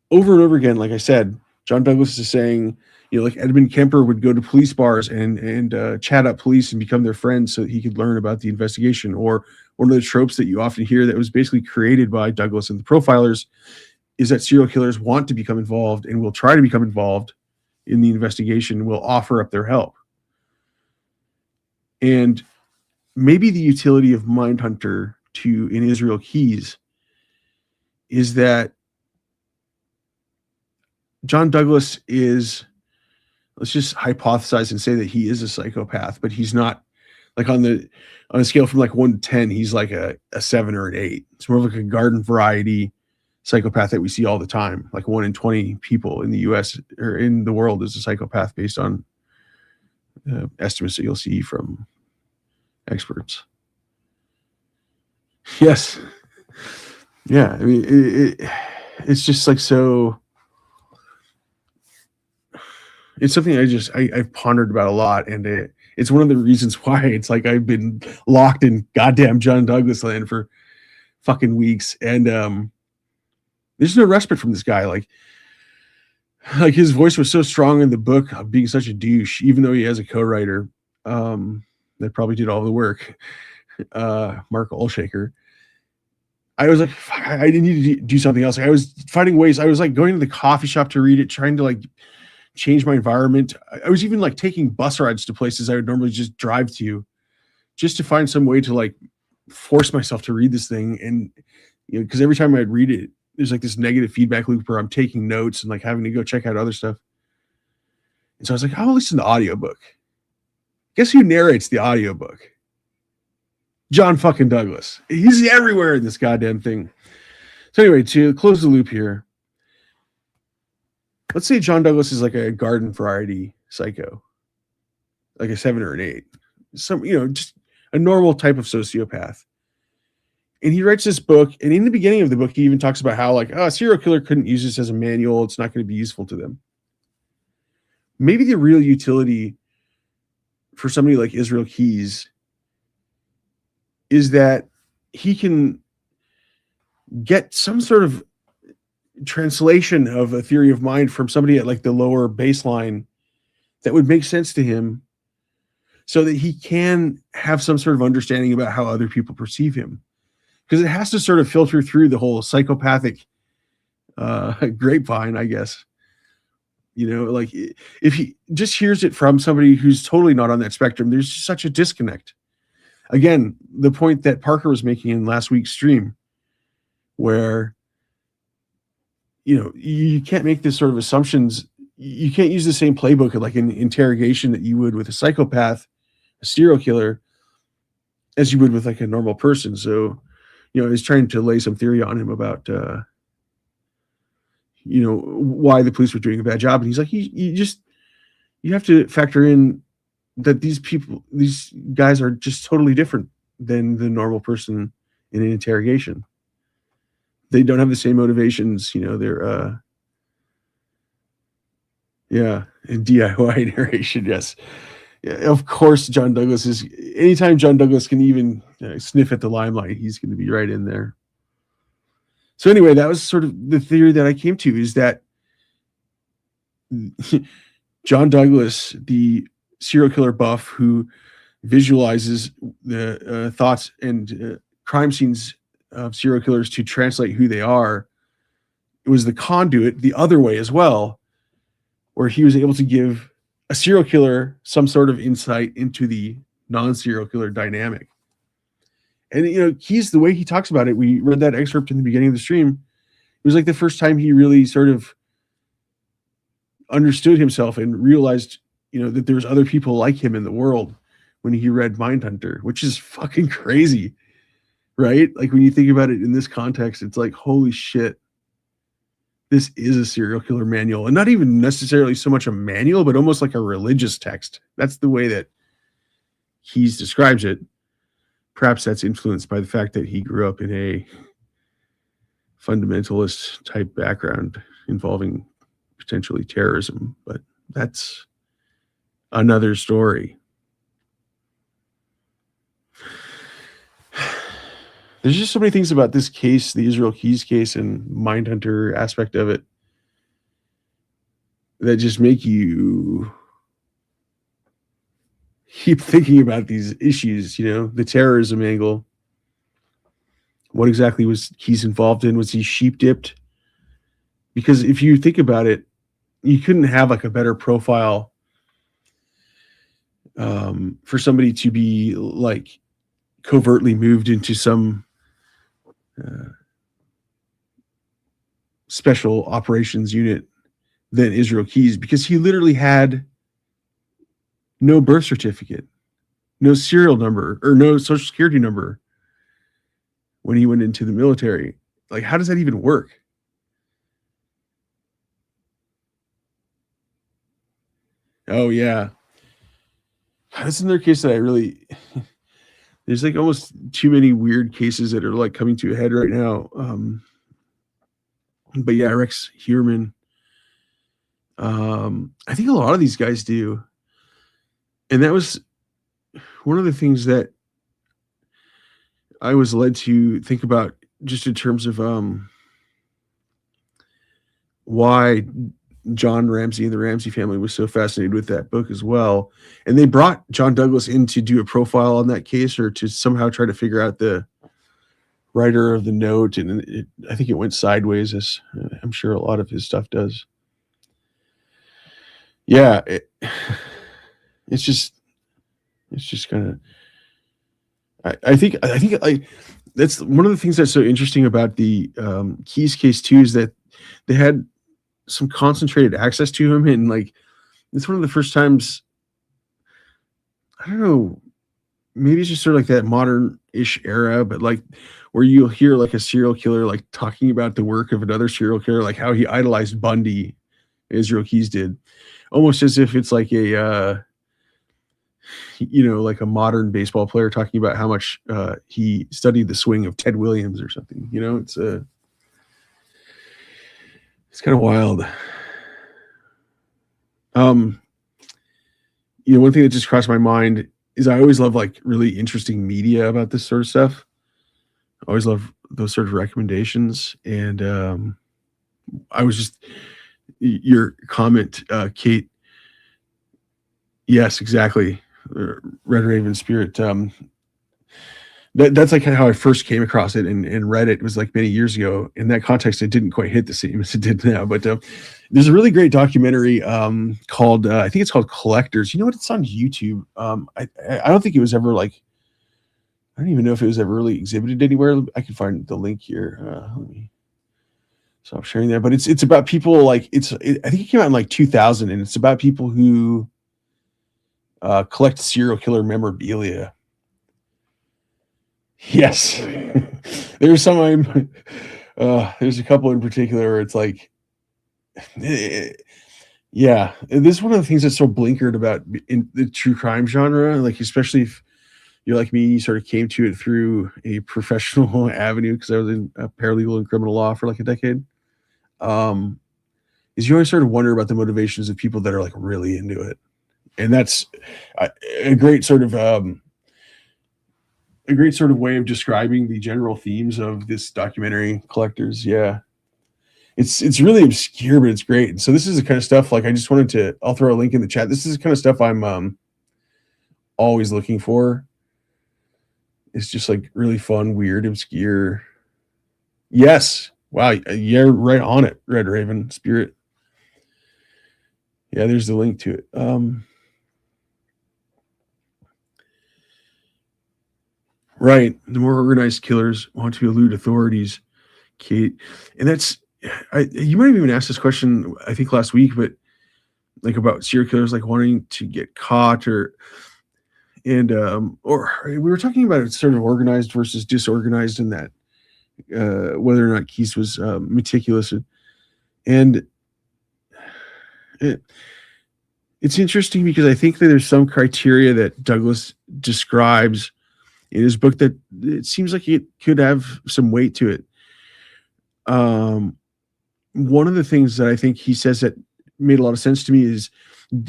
Over and over again, like I said, John Douglas is saying, you know, like Edmund Kemper would go to police bars and chat up police and become their friends so that he could learn about the investigation, or one of the tropes that you often hear that was basically created by Douglas and the profilers is that serial killers want to become involved and will try to become involved in the investigation, will offer up their help. And maybe the utility of Mindhunter in Israel Keyes is that John Douglas is, let's just hypothesize and say that he is a psychopath, but he's not like on a scale from like 1 to 10, he's like a 7 or an 8. It's more of like a garden variety psychopath that we see all the time. Like 1 in 20 people in the US or in the world is a psychopath based on estimates that you'll see from experts. Yes. Yeah. I mean, it's just like, so it's something I've pondered about a lot. And it's one of the reasons why it's like I've been locked in goddamn John Douglas land for fucking weeks. And there's no respite from this guy. Like his voice was so strong in the book of being such a douche, even though he has a co-writer that probably did all the work, Mark Olshaker. I was like, fuck, I didn't need to do something else. Like, I was finding ways. I was like going to the coffee shop to read it, trying to like change my environment. I was even like taking bus rides to places I would normally just drive to, just to find some way to like force myself to read this thing. And you know, because every time I'd read it, there's like this negative feedback loop where I'm taking notes and like having to go check out other stuff. And so I was like, I'll listen to audiobook. Guess who narrates the audiobook? John fucking Douglas. He's everywhere in this goddamn thing. So anyway, to close the loop here, let's say John Douglas is like a garden variety psycho, like a 7 or an 8, some, you know, just a normal type of sociopath. And he writes this book, and in the beginning of the book, he even talks about how like, oh, a serial killer couldn't use this as a manual. It's not going to be useful to them. Maybe the real utility for somebody like Israel Keyes is that he can get some sort of translation of a theory of mind from somebody at like the lower baseline that would make sense to him so that he can have some sort of understanding about how other people perceive him. Because it has to sort of filter through the whole psychopathic grapevine, I guess. You know, like if he just hears it from somebody who's totally not on that spectrum, there's such a disconnect. Again, the point that Parker was making in last week's stream, where, you know, you can't make this sort of assumptions. You can't use the same playbook like an interrogation that you would with a psychopath, a serial killer, as you would with like a normal person. So, you know, I was trying to lay some theory on him about, you know, why the police were doing a bad job. And he's like, you have to factor in that these guys are just totally different than the normal person in an interrogation. They don't have the same motivations. You know, they're, in DIY narration. Yes. Yeah, of course, John Douglas is, anytime John Douglas can even sniff at the limelight, he's going to be right in there. So anyway, that was sort of the theory that I came to, is that John Douglas, the serial killer buff who visualizes the thoughts and crime scenes of serial killers to translate who they are, it was the conduit the other way as well, where he was able to give a serial killer some sort of insight into the non-serial killer dynamic. And, you know, the way he talks about it, we read that excerpt in the beginning of the stream. It was like the first time he really sort of understood himself and realized, you know, that there's other people like him in the world when he read Mindhunter, which is fucking crazy, right? Like when you think about it in this context, it's like, holy shit, this is a serial killer manual, and not even necessarily so much a manual, but almost like a religious text. That's the way that Keyes describes it. Perhaps that's influenced by the fact that he grew up in a fundamentalist type background involving potentially terrorism, but that's another story. There's just so many things about this case, the Israel Keyes case and Mindhunter aspect of it, that just make you keep thinking about these issues, you know, the terrorism angle. What exactly was Keyes involved in? Was he sheep dipped? Because if you think about it, you couldn't have like a better profile for somebody to be like covertly moved into some special operations unit than Israel Keyes, because he literally had no birth certificate, no serial number, or no social security number when he went into the military. Like, how does that even work? Oh yeah, that's another case that I really. There's like almost too many weird cases that are like coming to a head right now. But yeah, Rex Heuermann. I think a lot of these guys do, and that was one of the things that I was led to think about, just in terms of why John Ramsey and the Ramsey family was so fascinated with that book as well. And they brought John Douglas in to do a profile on that case, or to somehow try to figure out the writer of the note. And I think it went sideways, as I'm sure a lot of his stuff does. Yeah, it's just kind of. I think like that's one of the things that's so interesting about the Keyes case too, is that they had some concentrated access to him, and like it's one of the first times, I don't know, maybe it's just sort of like that modern-ish era, but like where you'll hear like a serial killer like talking about the work of another serial killer, like how he idolized Bundy, Israel Keyes did, almost as if it's like a like a modern baseball player talking about how much he studied the swing of Ted Williams or something. It's kind of wild. One thing that just crossed my mind is I always love like really interesting media about this sort of stuff. I always love those sort of recommendations. And I was just, your comment, Kate. Yes, exactly. Red Raven Spirit. That's like how I first came across it and read it. It was like many years ago. In that context, it didn't quite hit the same as it did now. But there's a really great documentary called, I think it's called Collectors. You know what? It's on YouTube. I don't think it was ever like, I don't even know if it was ever really exhibited anywhere. I can find the link here. Let me stop sharing that. But it's about people like, I think it came out in like 2000, and it's about people who collect serial killer memorabilia. Yes. There's some, there's a couple in particular where it's like, yeah, this is one of the things that's so blinkered about in the true crime genre, like especially if you're like me, you sort of came to it through a professional avenue, because I was in paralegal and criminal law for like a decade. Is you always sort of wonder about the motivations of people that are like really into it. And that's a great sort of way of describing the general themes of this documentary, Collectors. Yeah, it's really obscure, but it's great. And so this is the kind of stuff, like, I'll throw a link in the chat. This is the kind of stuff I'm always looking for. It's just like really fun, weird, obscure. Yes. Wow. You're right on it, Red Raven Spirit. Yeah, there's the link to it. Right. The more organized killers want to elude authorities, Kate. And that's, you might have even asked this question, I think last week, but like about serial killers, like wanting to get caught, or we were talking about it sort of organized versus disorganized, in that whether or not Keyes was meticulous. And it's interesting because I think that there's some criteria that Douglas describes in his book that it seems like it could have some weight to it. One of the things that I think he says that made a lot of sense to me is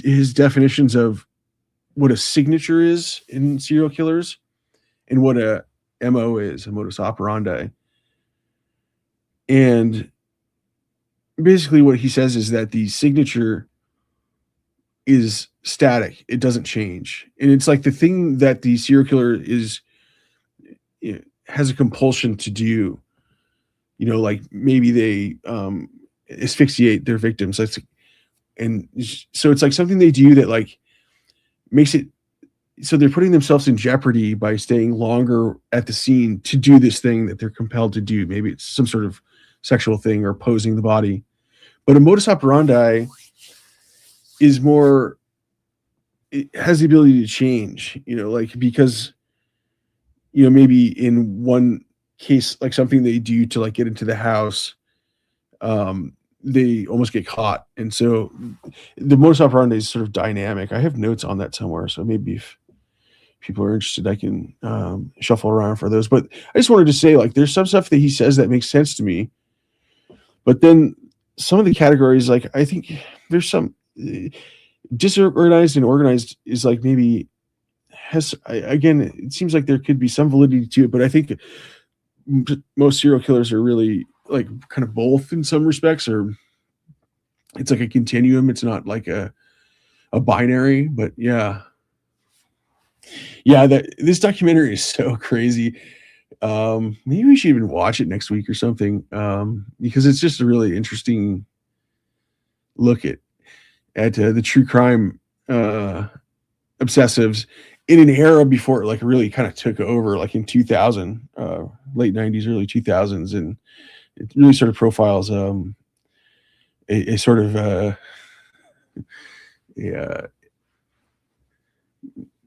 his definitions of what a signature is in serial killers and what a MO is, a modus operandi. And basically what he says is that the signature is static. It doesn't change. And it's like the thing that the serial killer is has a compulsion to do, like maybe they asphyxiate their victims. And so it's like something they do that like makes it so they're putting themselves in jeopardy by staying longer at the scene to do this thing that they're compelled to do. Maybe it's some sort of sexual thing or posing the body. But a modus operandi is more, it has the ability to change, like because, maybe in one case, like something they do to like get into the house, they almost get caught. And so the modus operandi is sort of dynamic. I have notes on that somewhere. So maybe if people are interested, I can shuffle around for those. But I just wanted to say, like, there's some stuff that he says that makes sense to me. But then some of the categories, like, I think there's some disorganized and organized is like maybe again, it seems like there could be some validity to it. But I think most serial killers are really like kind of both in some respects, or it's like a continuum. It's not like a binary, but yeah, this documentary is so crazy. Maybe we should even watch it next week or something, because it's just a really interesting look at the true crime obsessives in an era before it like really kind of took over, like in 2000, late 90s, early 2000s, and it really sort of profiles a sort of a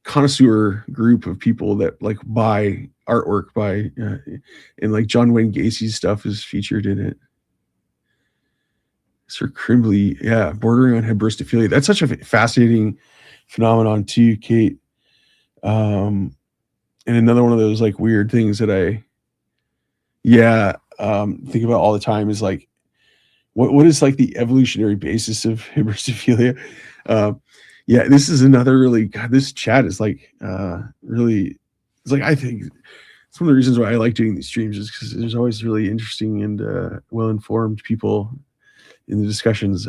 connoisseur group of people that like buy artwork by and like John Wayne Gacy's stuff is featured in it. Sir Crimbley, bordering on hybristophilia. That's such a fascinating phenomenon too, Kate. And another one of those like weird things that I think about all the time is like what is like the evolutionary basis of hybristophilia. This is another really, God, this chat is like really, it's like, I think it's one of the reasons why I like doing these streams is because there's always really interesting and well-informed people in the discussions.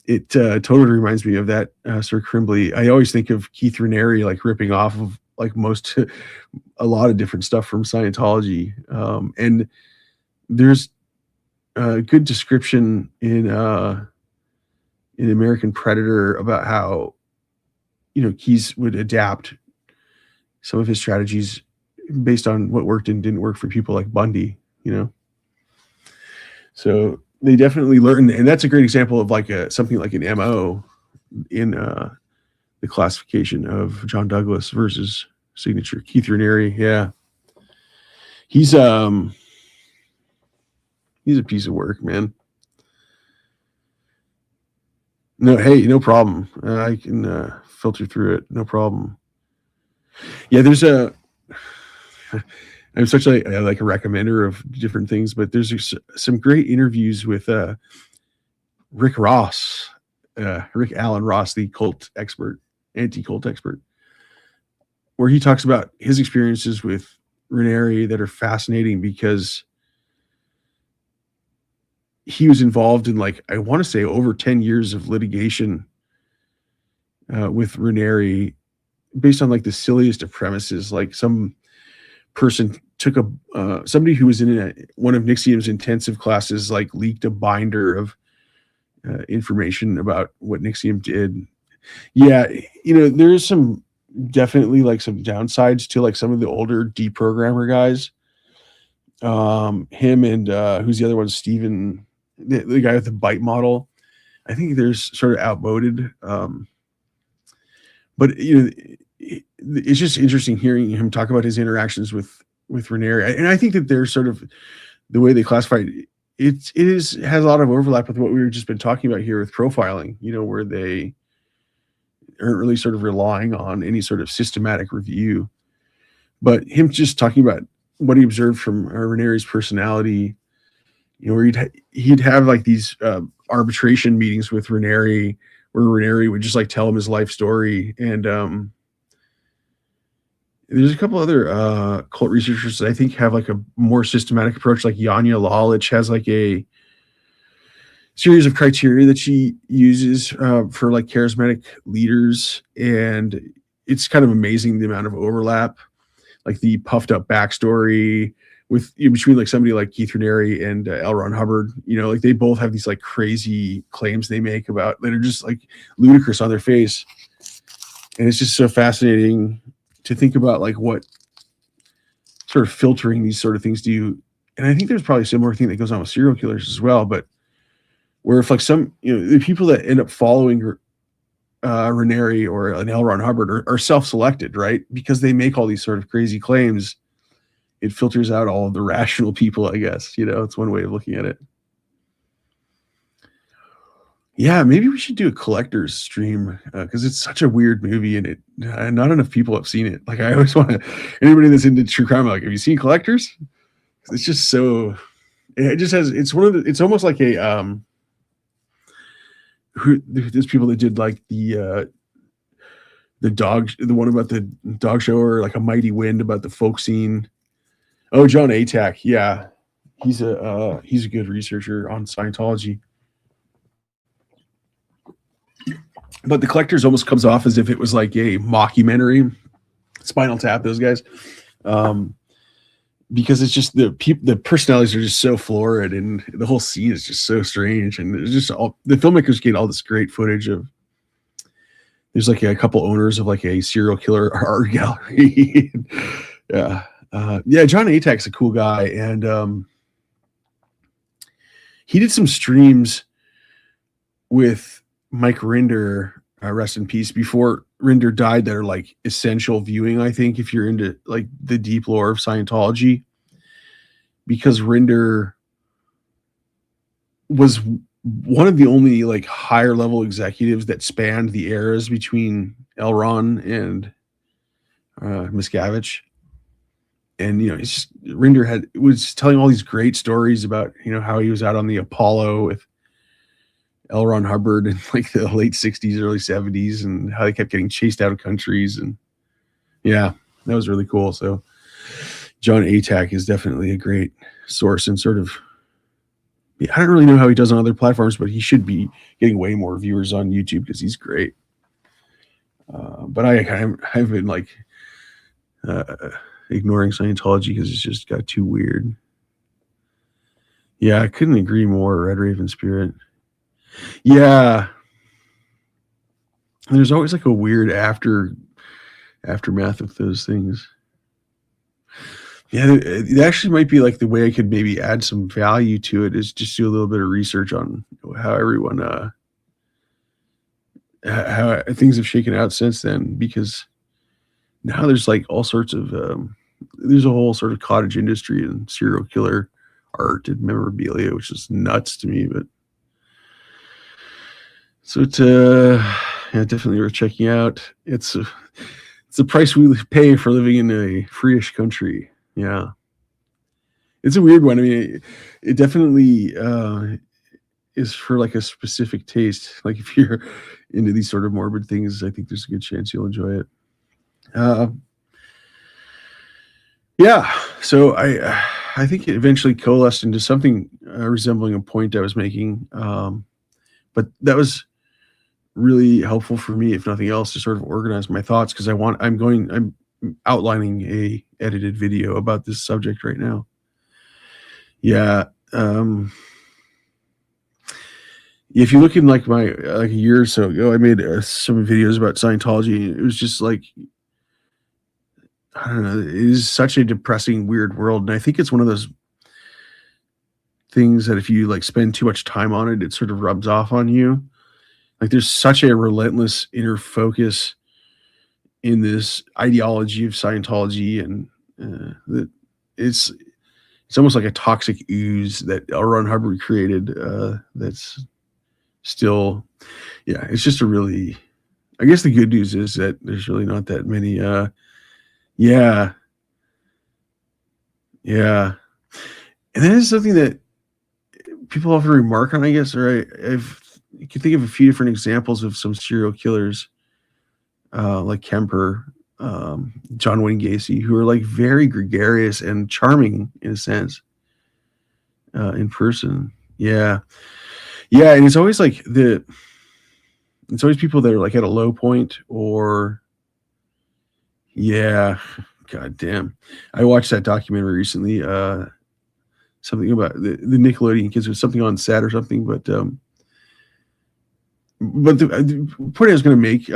It totally reminds me of that Sir Crimbley. I always think of Keith Raniere like ripping off of like a lot of different stuff from Scientology. And there's a good description in American Predator about how, Keyes would adapt some of his strategies based on what worked and didn't work for people like Bundy, So they definitely learn, and that's a great example of like something like an MO in the classification of John Douglas versus signature. Keith Raniere, he's a piece of work, man. No, hey, no problem. I can filter through it, no problem. Yeah, there's I'm such a recommender of different things, but there's some great interviews with Rick Allen Ross, the cult expert, anti-cult expert, where he talks about his experiences with Raniere that are fascinating because he was involved in like, I want to say over 10 years of litigation with Raniere based on like the silliest of premises. Like some person took somebody who was in one of NXIVM's intensive classes, like leaked a binder of information about what NXIVM did. Yeah, there's some definitely like some downsides to like some of the older deprogrammer guys. Him and who's the other one? Steven, the guy with the bite model. I think they're sort of outmoded. But it's just interesting hearing him talk about his interactions with Raniere, and I think that they're sort of the way they classify it. Has a lot of overlap with what we've just been talking about here with profiling. Where they aren't really sort of relying on any sort of systematic review, but him just talking about what he observed from Raniere's personality. Where he'd have like these arbitration meetings with Raniere, where Raniere would just like tell him his life story. And there's a couple other cult researchers that I think have like a more systematic approach, like Yanya Lalich has like a series of criteria that she uses for like charismatic leaders. And it's kind of amazing the amount of overlap. like the puffed up backstory with between like somebody like Keith Raniere and L. Ron Hubbard. You know, like they both have these like crazy claims they make about that are just like ludicrous on their face, and it's just so fascinating to think about like what sort of filtering these sort of things do. And I think there's probably a similar thing that goes on with serial killers as well, but where if like some, you know, the people that end up following Raniere or an L. Ron Hubbard are self-selected, right? Because they make all these sort of crazy claims, it filters out all of the rational people, I guess. You know, it's one way of looking at it. Yeah, maybe we should do a collector's stream because it's such a weird movie and not enough people have seen it. Like I always want to, anybody that's into true crime, like, have you seen Collectors? It's just so, it just has, it's it's almost like a, there's people that did like the one about the dog show, or like A Mighty Wind about the folk scene. Oh, John Atack. Yeah. He's a good researcher on Scientology. But the Collectors almost comes off as if it was like a mockumentary. Spinal Tap, those guys. Because it's just the personalities are just so florid, and the whole scene is just so strange, and it's just all the filmmakers get all this great footage of. There's like a couple owners of like a serial killer art gallery. Yeah, John Atack's a cool guy, and he did some streams with Mike Rinder, rest in peace, before Rinder died, that are like essential viewing, I think, if you're into like the deep lore of Scientology, because Rinder was one of the only like higher level executives that spanned the eras between L. Ron and Miscavige. And, you know, it's just, Rinder was telling all these great stories about, you know, how he was out on the Apollo with L. Ron Hubbard in like the late 60s, early 70s, and how they kept getting chased out of countries. And yeah, that was really cool. So John Atack is definitely a great source, and sort of, I don't really know how he does on other platforms, but he should be getting way more viewers on YouTube because he's great. But I've been like ignoring Scientology because it's just got too weird. Yeah, I couldn't agree more. Red Raven Spirit. Yeah. And there's always like a weird aftermath of those things. Yeah, it actually might be like the way I could maybe add some value to it is just do a little bit of research on how everyone how things have shaken out since then, because now there's like all sorts of there's a whole sort of cottage industry and serial killer art and memorabilia, which is nuts to me. But so it's definitely worth checking out. It's the price we pay for living in a free-ish country. Yeah, it's a weird one. I mean, it definitely is for like a specific taste. Like if you're into these sort of morbid things, I think there's a good chance you'll enjoy it. Yeah, so I think it eventually coalesced into something resembling a point I was making, but that was really helpful for me, if nothing else, to sort of organize my thoughts, because I'm outlining a edited video about this subject right now. Yeah. If you look in like a year or so ago, I made some videos about Scientology. It was just like, I don't know, it is such a depressing, weird world. And I think it's one of those things that if you like spend too much time on it, it sort of rubs off on you. Like there's such a relentless inner focus in this ideology of Scientology, and that it's almost like a toxic ooze that L. Ron Hubbard created. That's still, yeah, it's just a really, I guess the good news is that there's really not that many. Yeah. And that is something that people often remark on, I guess, or you can think of a few different examples of some serial killers, like Kemper, John Wayne Gacy, who are like very gregarious and charming in a sense, in person. Yeah. And it's always like it's always people that are like at a low point, or yeah, God damn. I watched that documentary recently. Something about the Nickelodeon kids. It was something on set or something, but the point I was going to make,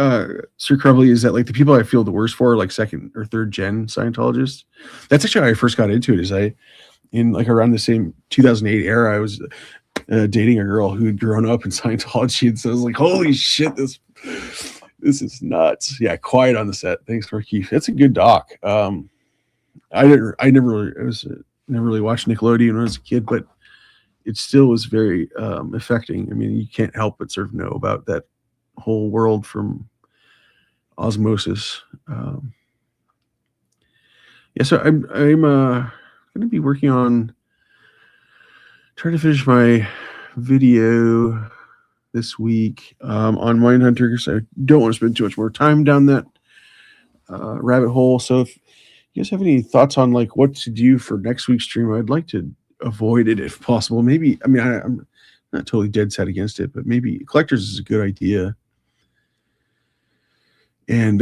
Sir Crumbly, is that like the people I feel the worst for are like second or third gen Scientologists. That's actually how I first got into it. Is in like around the same 2008 era, I was dating a girl who had grown up in Scientology, and so I was like, holy shit, this is nuts. Yeah, quiet on the set. Thanks for Keith. That's a good doc. I never really watched Nickelodeon when I was a kid, but it still was very affecting. I mean, you can't help but sort of know about that whole world from osmosis. Yeah, so I'm going to be working on trying to finish my video this week on Mindhunter, because I don't want to spend too much more time down that rabbit hole. So if you guys have any thoughts on like what to do for next week's stream, I'd like to avoid it if possible. Maybe, I mean, I'm not totally dead set against it, but maybe Collectors is a good idea. And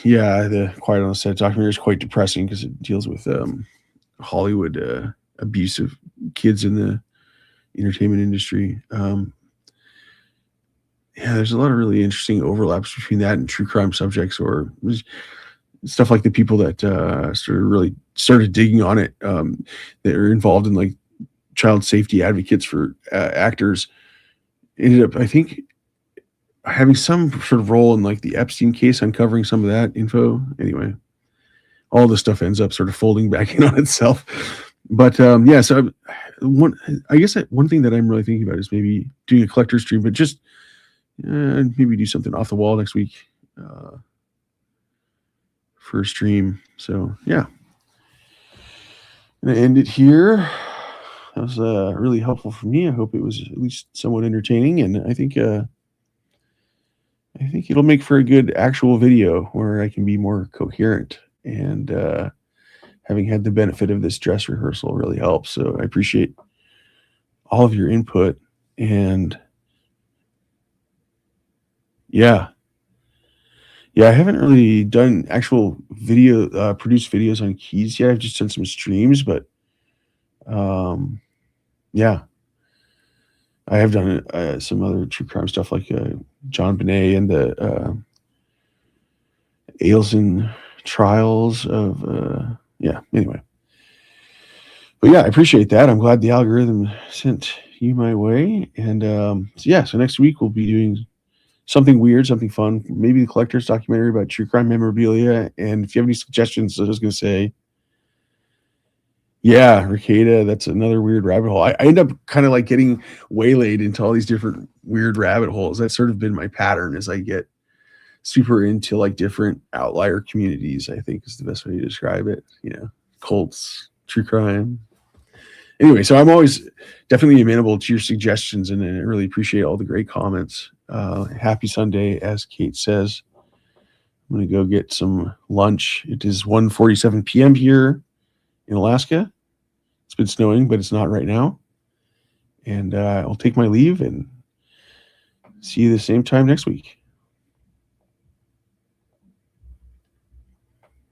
yeah, the Quiet on the Set documentary is quite depressing because it deals with Hollywood abuse of kids in the entertainment industry. Yeah, there's a lot of really interesting overlaps between that and true crime subjects, or stuff like the people that sort of really started digging on it, that are involved in like child safety advocates for actors, ended up, I think, having some sort of role in like the Epstein case, uncovering some of that info. Anyway, all this stuff ends up sort of folding back in on itself. But yeah, so I guess one thing that I'm really thinking about is maybe doing a collector stream, but just maybe do something off the wall next week for a stream. So yeah, I'm gonna end it here. That was really helpful for me. I hope it was at least somewhat entertaining, and I think it'll make for a good actual video where I can be more coherent, and having had the benefit of this dress rehearsal really helps. So I appreciate all of your input, and yeah, I haven't really done actual video, produced videos on Keyes yet. I've just done some streams, but yeah, I have done some other true crime stuff like John Bonet and the Ailson trials of yeah. Anyway, but yeah, I appreciate that. I'm glad the algorithm sent you my way, and so yeah. So next week we'll be doing something weird, something fun, maybe the Collector's documentary about true crime memorabilia. And if you have any suggestions, I was going to say, yeah, Ricada, that's another weird rabbit hole. I end up kind of like getting waylaid into all these different weird rabbit holes. That's sort of been my pattern as I get super into like different outlier communities, I think is the best way to describe it. You know, cults, true crime. Anyway, so I'm always definitely amenable to your suggestions, and I really appreciate all the great comments. Happy Sunday, as Kate says. I'm going to go get some lunch. It is 1:47 p.m. here in Alaska. It's been snowing, but it's not right now. And I'll take my leave and see you the same time next week.